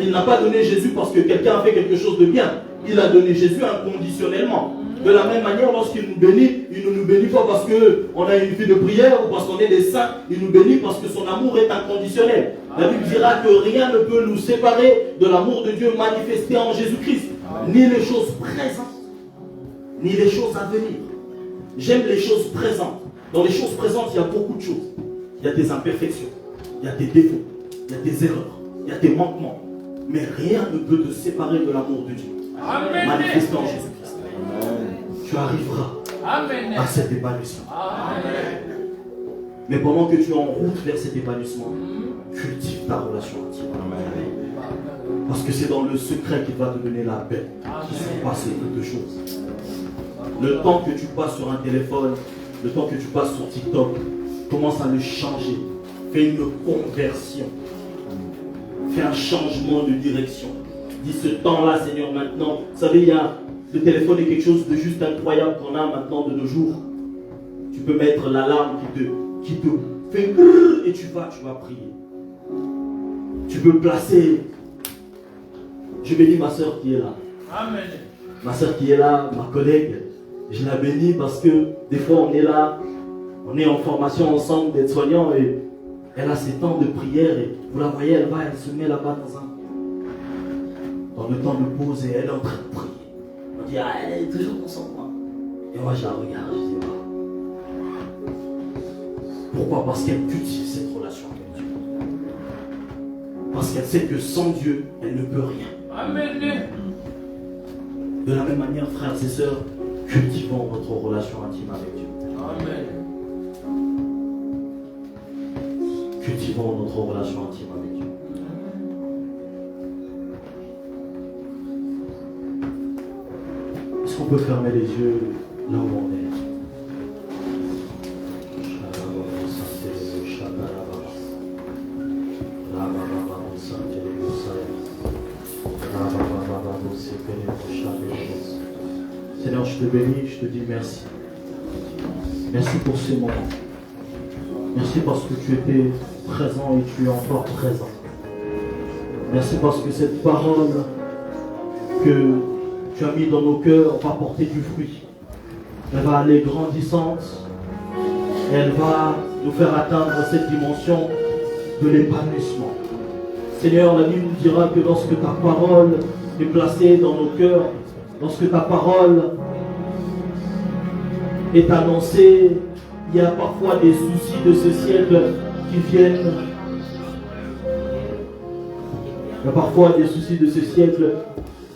Il n'a pas donné Jésus parce que quelqu'un a fait quelque chose de bien. Il a donné Jésus inconditionnellement. De la même manière, lorsqu'il nous bénit, il ne nous bénit pas parce qu'on a une vie de prière ou parce qu'on est des saints. Il nous bénit parce que son amour est inconditionnel. La Bible dira que rien ne peut nous séparer de l'amour de Dieu manifesté en Jésus-Christ. Ni les choses présentes, ni les choses à venir. J'aime les choses présentes. Dans les choses présentes, il y a beaucoup de choses. Il y a des imperfections, il y a des défauts, il y a des erreurs, il y a des manquements. Mais rien ne peut te séparer de l'amour de Dieu manifesté en Jésus-Christ. Tu arriveras à cet épanouissement. Mais pendant que tu es en route vers cet épanouissement, cultive ta relation intime. Parce que c'est dans le secret qu'il va te donner la paix qui se passe quelque chose. Le temps que tu passes sur un téléphone, le temps que tu passes sur TikTok, commence à le changer. Fais une conversion. Fais un changement de direction. Dis ce temps-là, Seigneur, maintenant. Vous savez, le téléphone est quelque chose de juste incroyable qu'on a maintenant de nos jours. Tu peux mettre l'alarme qui te fait et tu vas prier. Tu peux placer. Je bénis ma soeur qui est là. Amen. Ma soeur qui est là, ma collègue, je la bénis parce que des fois on est là, on est en formation ensemble d'être soignants et elle a ses temps de prière et vous la voyez, elle se met là-bas dans le temps de pause et elle est en train de prier. On dit, elle est toujours concentrée. Et moi je la regarde, je dis, pourquoi? Parce qu'elle cultive cette relation avec Dieu. Parce qu'elle sait que sans Dieu, elle ne peut rien. Amen. De la même manière, frères et sœurs, cultivons votre relation intime avec Dieu. Amen. Cultivons notre relation intime avec Dieu. Est-ce qu'on peut fermer les yeux là où on est? Seigneur, je te bénis, je te dis merci. Merci pour ces moments. Merci parce que tu étais présent et tu es encore présent. Merci parce que cette parole que tu as mis dans nos cœurs va porter du fruit. Elle va aller grandissante. Elle va nous faire atteindre cette dimension de l'épanouissement. Seigneur, la Bible nous dira que lorsque ta parole est placée dans nos cœurs, lorsque ta parole est annoncée, il y a parfois des soucis de ce siècle qui viennent. Il y a parfois des soucis de ce siècle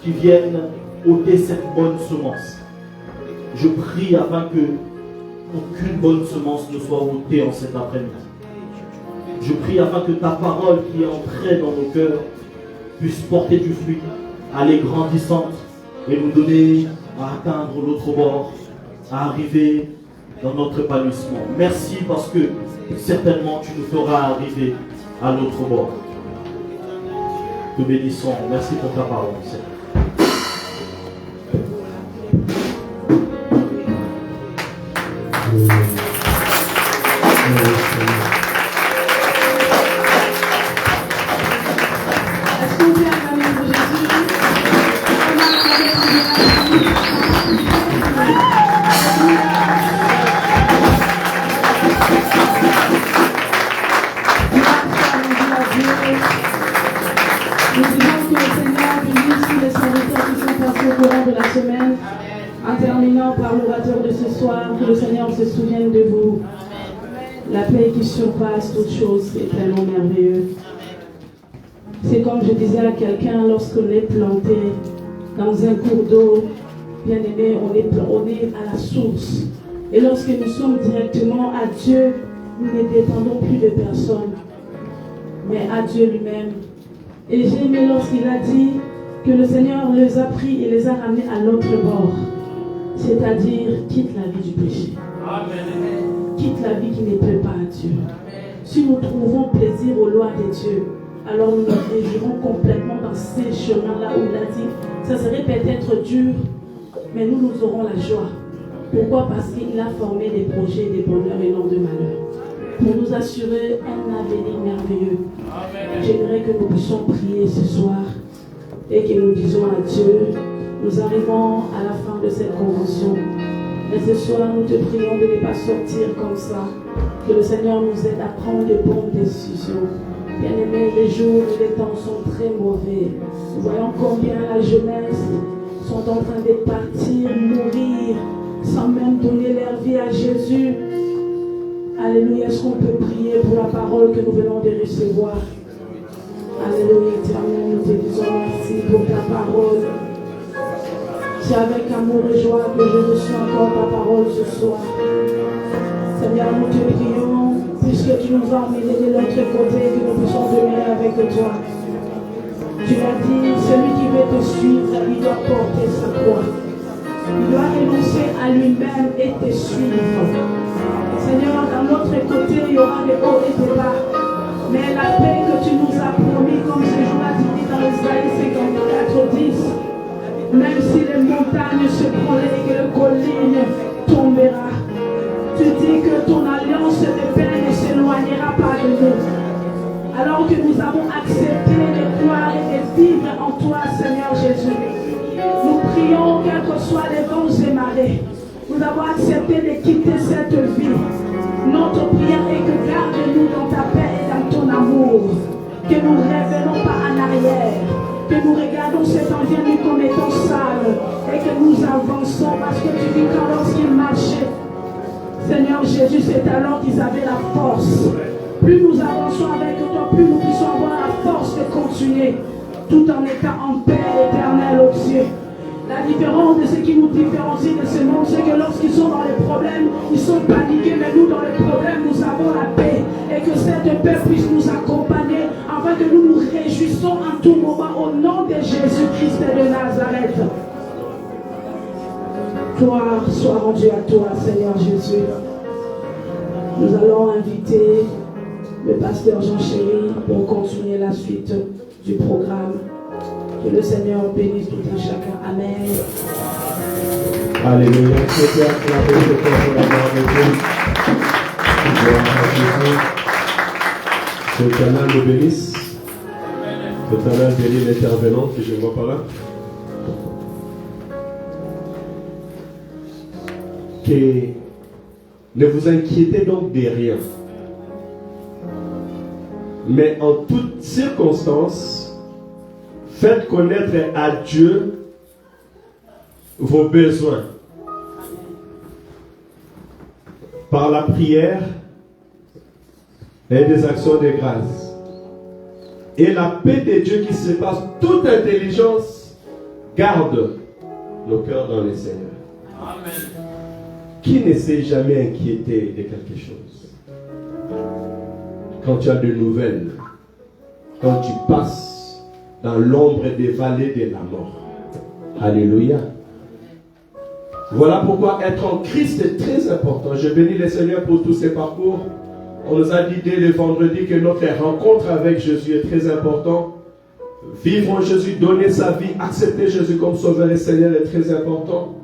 qui viennent ôter cette bonne semence. Je prie afin que aucune bonne semence ne soit ôtée en cet après-midi. Je prie afin que ta parole qui est entrée dans nos cœurs puisse porter du fruit, aller grandissante et nous donner à atteindre l'autre bord, à arriver dans notre épanouissement. Merci parce que certainement tu nous feras arriver à l'autre bord. Te bénissons. Merci pour ta parole, Seigneur. Est-ce qu'on peut acclamer pour Jésus? Nous disons que le Seigneur bénisse tous les serviteurs qui sont passés au courant de la semaine, en terminant par l'orateur de ce soir, que le Seigneur se souvienne de vous. La paix qui surpasse toute chose est tellement merveilleux. C'est comme je disais à quelqu'un, lorsqu'on est planté dans un cours d'eau, bien aimé, on est à la source. Et lorsque nous sommes directement à Dieu, nous ne dépendons plus de personne, mais à Dieu lui-même. Et j'ai aimé lorsqu'il a dit que le Seigneur les a pris et les a ramenés à l'autre bord. C'est-à-dire, quitte la vie du péché. Amen. Quitte la vie qui ne plaît pas à Dieu. Si nous trouvons plaisir aux lois de Dieu, alors nous nous réjouirons complètement dans ces chemins-là où il a dit, ça serait peut-être dur, mais nous aurons la joie. Pourquoi? Parce qu'il a formé des projets, des bonheurs et non de malheur. Pour nous assurer un avenir merveilleux. J'aimerais que nous puissions prier ce soir et que nous disons à Dieu, nous arrivons à la fin de cette convention. Mais ce soir, nous te prions de ne pas sortir comme ça. Que le Seigneur nous aide à prendre de bonnes décisions. Bien-aimés, les jours et les temps sont très mauvais. Nous voyons combien la jeunesse sont en train de partir, mourir, sans même donner leur vie à Jésus. Alléluia, est-ce qu'on peut prier pour la parole que nous venons de recevoir? Alléluia, éternel, nous te disons merci pour ta parole. C'est avec amour et joie que je reçois encore ta parole ce soir. Seigneur, nous te prions, puisque tu nous as emmenés de l'autre côté, que nous puissions demeurer avec toi. Tu l'as dit, celui qui veut te suivre, il doit porter sa croix. Il doit renoncer à lui-même et te suivre. Seigneur, dans l'autre côté, il y aura des hauts et des bas. Mais la paix que tu nous as promis, comme ce jour-là, tu dis dans Isaïe 54:10, même si les montagnes se prennent et que les collines tombera, tu dis que ton alliance de paix ne s'éloignera pas de nous. Alors que nous avons accepté de croire et de vivre en toi, Seigneur Jésus, nous prions, quels que soient les vents et marées, nous avons accepté de quitter cette vie. Notre prière est que garde-nous dans ta paix et dans ton amour, que nous ne revenons pas en arrière, que nous regardons cet environnement comme étant sale et que nous avançons parce que tu dis quand lorsqu'ils marchaient, Seigneur Jésus, c'est alors qu'ils avaient la force. Plus nous avançons avec toi, plus nous puissions avoir la force de continuer tout en étant en paix éternelle aux cieux. La différence de ce qui nous différencie de ce monde, c'est que lorsqu'ils sont dans les problèmes, ils sont paniqués, mais nous dans les problèmes, nous avons la paix. Et que cette paix puisse nous accompagner afin que nous nous réjouissons en tout moment au nom de Jésus-Christ de Nazareth. Gloire soit rendue à toi, Seigneur Jésus. Nous allons inviter le pasteur Jean Chéri pour continuer la suite du programme. Que le Seigneur bénisse tout un chacun. Amen. Alléluia. Je peux acclamer ce corps pour la gloire de Dieu. Gloire à Jésus. Que l'Éternel nous bénisse. Que l'Éternel bénisse l'intervenant que je vois par là. Que ne vous inquiétez donc de rien. Mais en toutes circonstances, faites connaître à Dieu vos besoins par la prière et des actions de grâce. Et la paix de Dieu qui surpasse toute intelligence garde nos cœurs dans le Seigneur. Amen. Qui ne s'est jamais inquiété de quelque chose? Quand tu as de nouvelles, quand tu passes dans l'ombre des vallées de la mort. Alléluia. Voilà pourquoi être en Christ est très important. Je bénis le Seigneur pour tous ces parcours. On nous a dit dès le vendredi que notre rencontre avec Jésus est très importante. Vivre en Jésus, donner sa vie, accepter Jésus comme Sauveur et Seigneur est très important.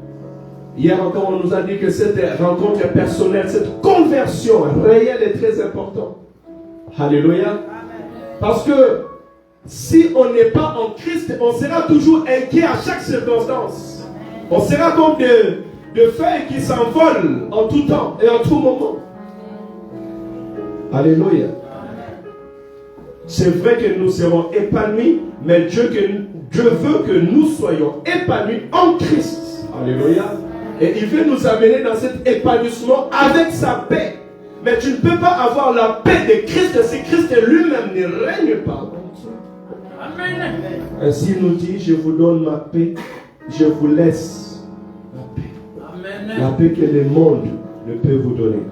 Hier encore, on nous a dit que cette rencontre personnelle, cette conversion réelle est très importante. Alléluia. Parce que si on n'est pas en Christ, on sera toujours inquiet à chaque circonstance. On sera comme des feuilles qui s'envolent en tout temps et en tout moment. Alléluia. C'est vrai que nous serons épanouis, mais Dieu veut que nous soyons épanouis en Christ. Alléluia. Et il veut nous amener dans cet épanouissement avec sa paix. Mais tu ne peux pas avoir la paix de Christ si Christ lui-même ne règne pas. Amen. Ainsi il nous dit, je vous donne ma paix, je vous laisse la paix. Amen. La paix que le monde ne peut vous donner.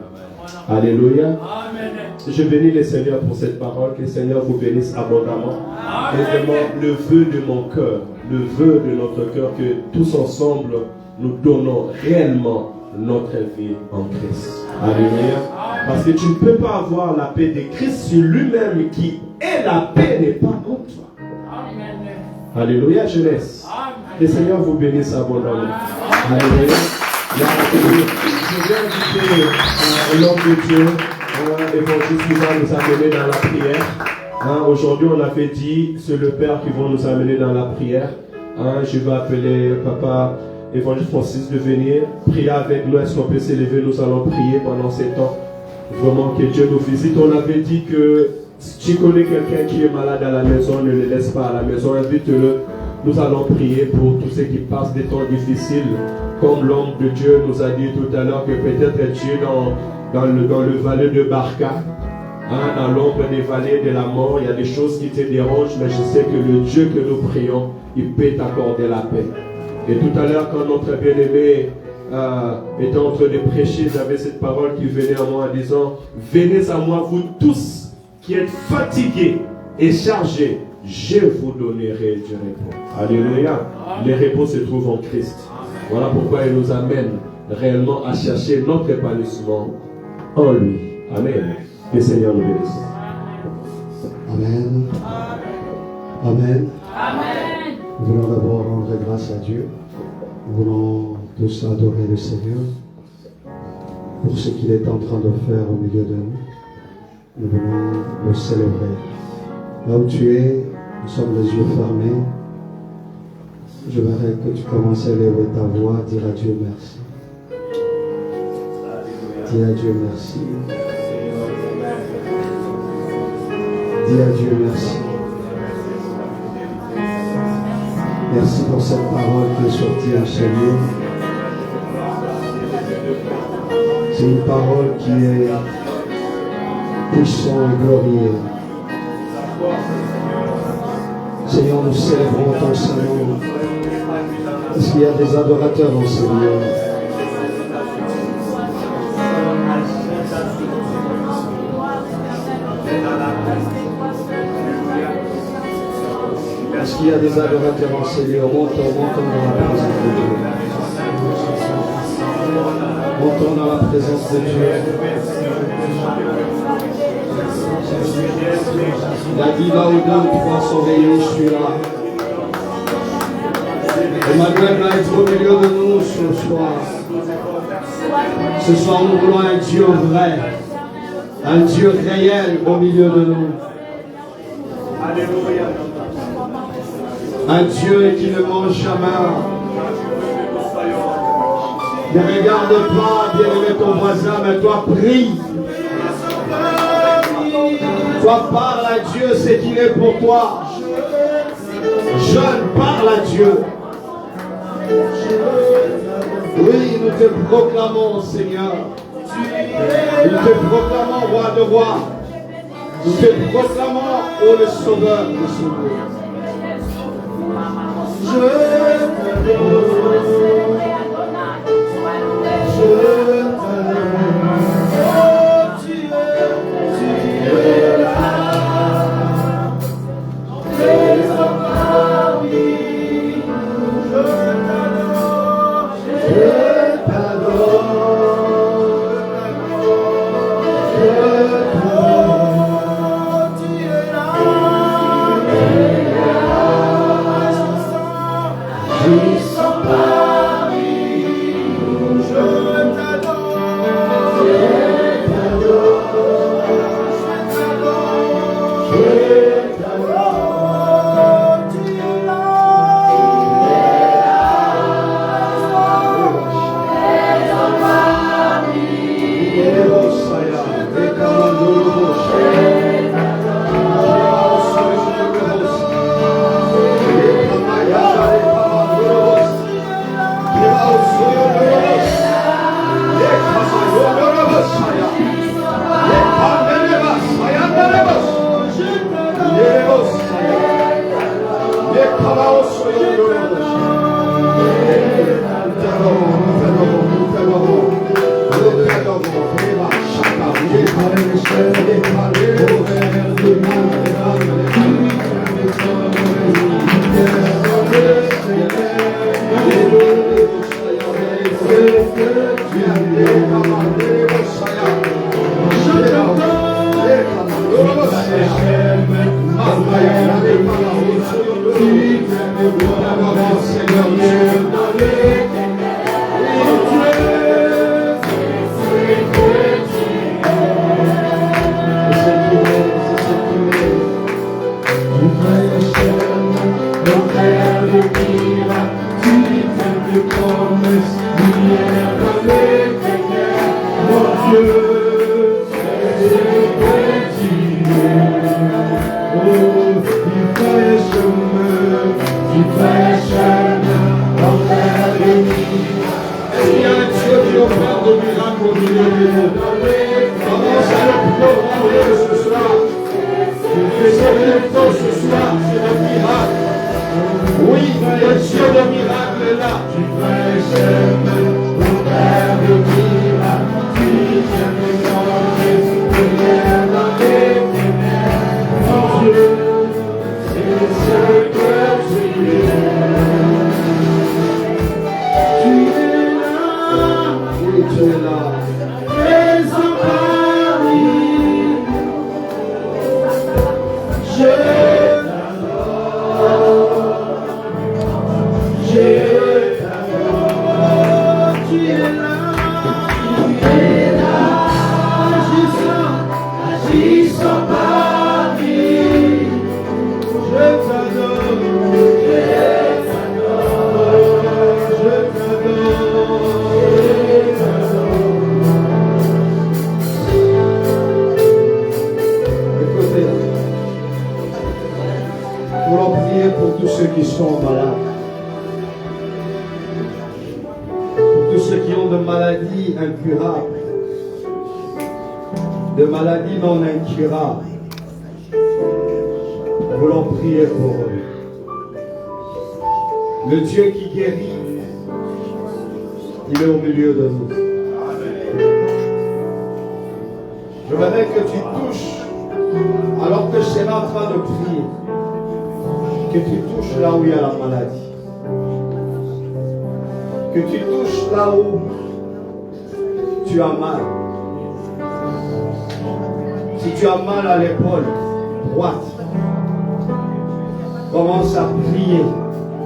Alléluia. Amen. Je bénis le Seigneur pour cette parole. Que le Seigneur vous bénisse abondamment. Et vraiment le vœu de mon cœur, le vœu de notre cœur, que tous ensemble nous donnons réellement notre vie en Christ. Alléluia. Parce que tu ne peux pas avoir la paix de Christ si lui-même qui est la paix n'est pas en toi. Amen. Alléluia, jeunesse. Que le Seigneur vous bénisse abondamment. Alléluia. Je vais inviter l'homme de Dieu, l'évangile qui va nous amener dans la prière. Aujourd'hui, on avait dit, c'est le Père qui va nous amener dans la prière. Je vais appeler Papa Évangile Francis de venir prier avec nous. Est-ce qu'on peut s'élever? Nous allons prier pendant ces temps. Vraiment que Dieu nous visite. On avait dit que si tu connais quelqu'un qui est malade à la maison, ne le laisse pas à la maison, invite-le. Nous allons prier pour tous ceux qui passent des temps difficiles. Comme l'homme de Dieu nous a dit tout à l'heure que peut-être tu es dans le valet de Barca, dans l'ombre des vallées de la mort, il y a des choses qui te dérangent, mais je sais que le Dieu que nous prions, il peut t'accorder la paix. Et tout à l'heure, quand notre bien-aimé était en train de prêcher, j'avais cette parole qui venait à moi en disant: venez à moi, vous tous qui êtes fatigués et chargés, je vous donnerai du repos. Alléluia. Les repos se trouvent en Christ. Voilà pourquoi il nous amène réellement à chercher notre épanouissement en lui. Amen. Que le Seigneur nous bénisse. Amen. Amen. Amen. Nous voulons d'abord rendre grâce à Dieu. Nous voulons tous adorer le Seigneur pour ce qu'il est en train de faire au milieu de nous. Nous voulons le célébrer. Là où tu es, nous sommes les yeux fermés. Je voudrais que tu commences à élever ta voix, dire à Dieu merci. Dis à Dieu merci. Dis à Dieu merci. Merci pour cette parole qui est sortie à chez nous. C'est une parole qui est puissante et glorieuse. Seigneur, nous célébrons ton Saint-Nom. Est-ce qu'il y a des adorateurs dans ce lieu? Est-ce qu'il y a des adorateurs dans ce lieu? Montons dans la présence de Dieu. Montons dans la présence de Dieu. Il a dit là où deux ou trois sont réunis, je suis là. Emmanuel va être au milieu de nous ce soir. Ce soir, nous voulons un Dieu vrai, un Dieu réel au milieu de nous. Un Dieu qui ne mange jamais. Ne regarde pas, bien-aimé, ton voisin, mais toi, prie. Toi, parle à Dieu ce qu'il est pour toi. Jeune, parle à Dieu. Oui, nous te proclamons, Seigneur. Nous te proclamons, roi de rois. Nous te proclamons, ô le sauveur de sauveurs. Je t'adore. De maladies non incurables. Nous voulons prier pour eux. Le Dieu qui guérit, il est au milieu de nous. Je voudrais que tu touches, alors que je serai en train de prier, que tu touches là où il y a la maladie. Que tu touches là où tu as mal. Si tu as mal à l'épaule droite, commence à prier.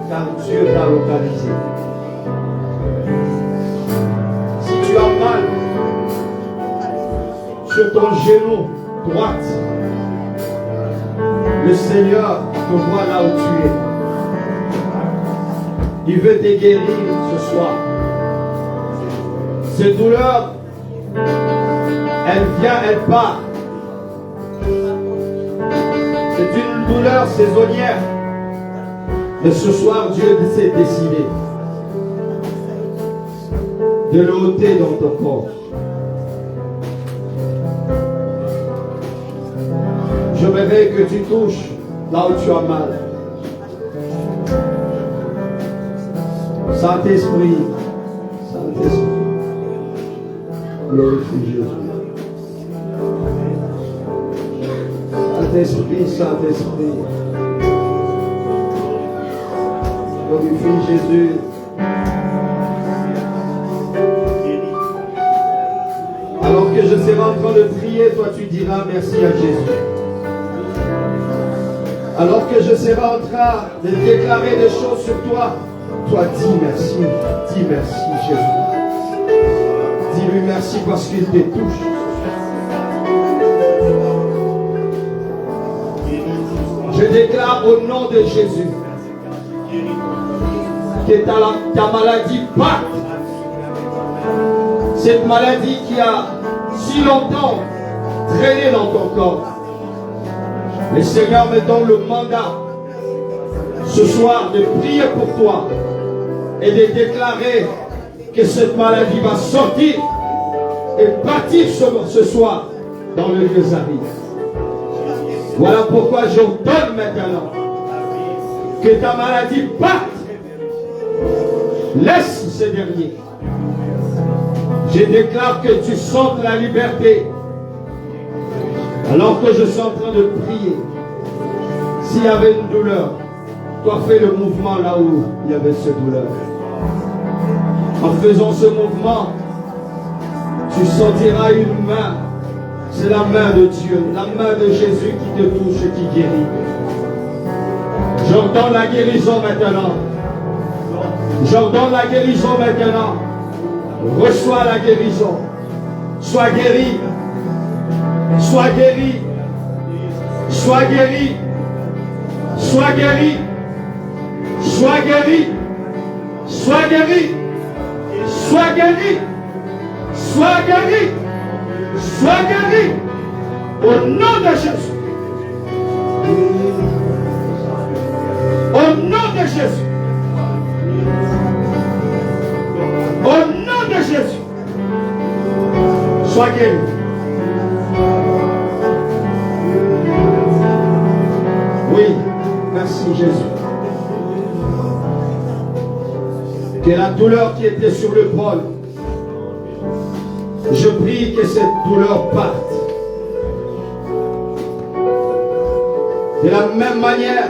car Dieu t'a localisé. Si tu as mal sur ton genou droite, le Seigneur te voit là où tu es. Il veut te guérir ce soir. Cette douleur, elle vient, elle part. C'est une douleur saisonnière. Mais ce soir, Dieu s'est décidé de le ôter dans ton corps. Je voudrais que tu touches là où tu as mal. Saint-Esprit, Saint-Esprit, glorifie Jésus. Saint-Esprit, Saint-Esprit, glorifie Jésus. Alors que je serai en train de prier, toi tu diras merci à Jésus. Alors que je serai en train de déclarer des choses sur toi, toi dis merci Jésus. Dis-lui merci parce qu'il te touche. Je déclare au nom de Jésus que ta maladie parte. Cette maladie qui a si longtemps traîné dans ton corps. Le Seigneur me donne le mandat ce soir de prier pour toi et de déclarer que cette maladie va sortir et partir ce soir dans le lieu aride. Voilà pourquoi j'ordonne maintenant que ta maladie parte. Laisse ce dernier. Je déclare que tu sentes la liberté. Alors que je suis en train de prier, s'il y avait une douleur, toi fais le mouvement là où il y avait cette douleur. En faisant ce mouvement, tu sentiras une main. C'est la main de Dieu, la main de Jésus qui te touche et qui guérit. J'ordonne la guérison maintenant. J'ordonne la guérison maintenant. Reçois la guérison. Sois guéri. Sois guéri. Sois guéri. Sois guéri. Sois guéri. Sois guéri. Sois guéri. Sois guéri. Sois guéri. Au nom de Jésus. Au nom de Jésus. Au nom de Jésus. Sois guéri. Oui, merci Jésus. Que la douleur qui était sur le bol, je prie que cette douleur parte. De la même manière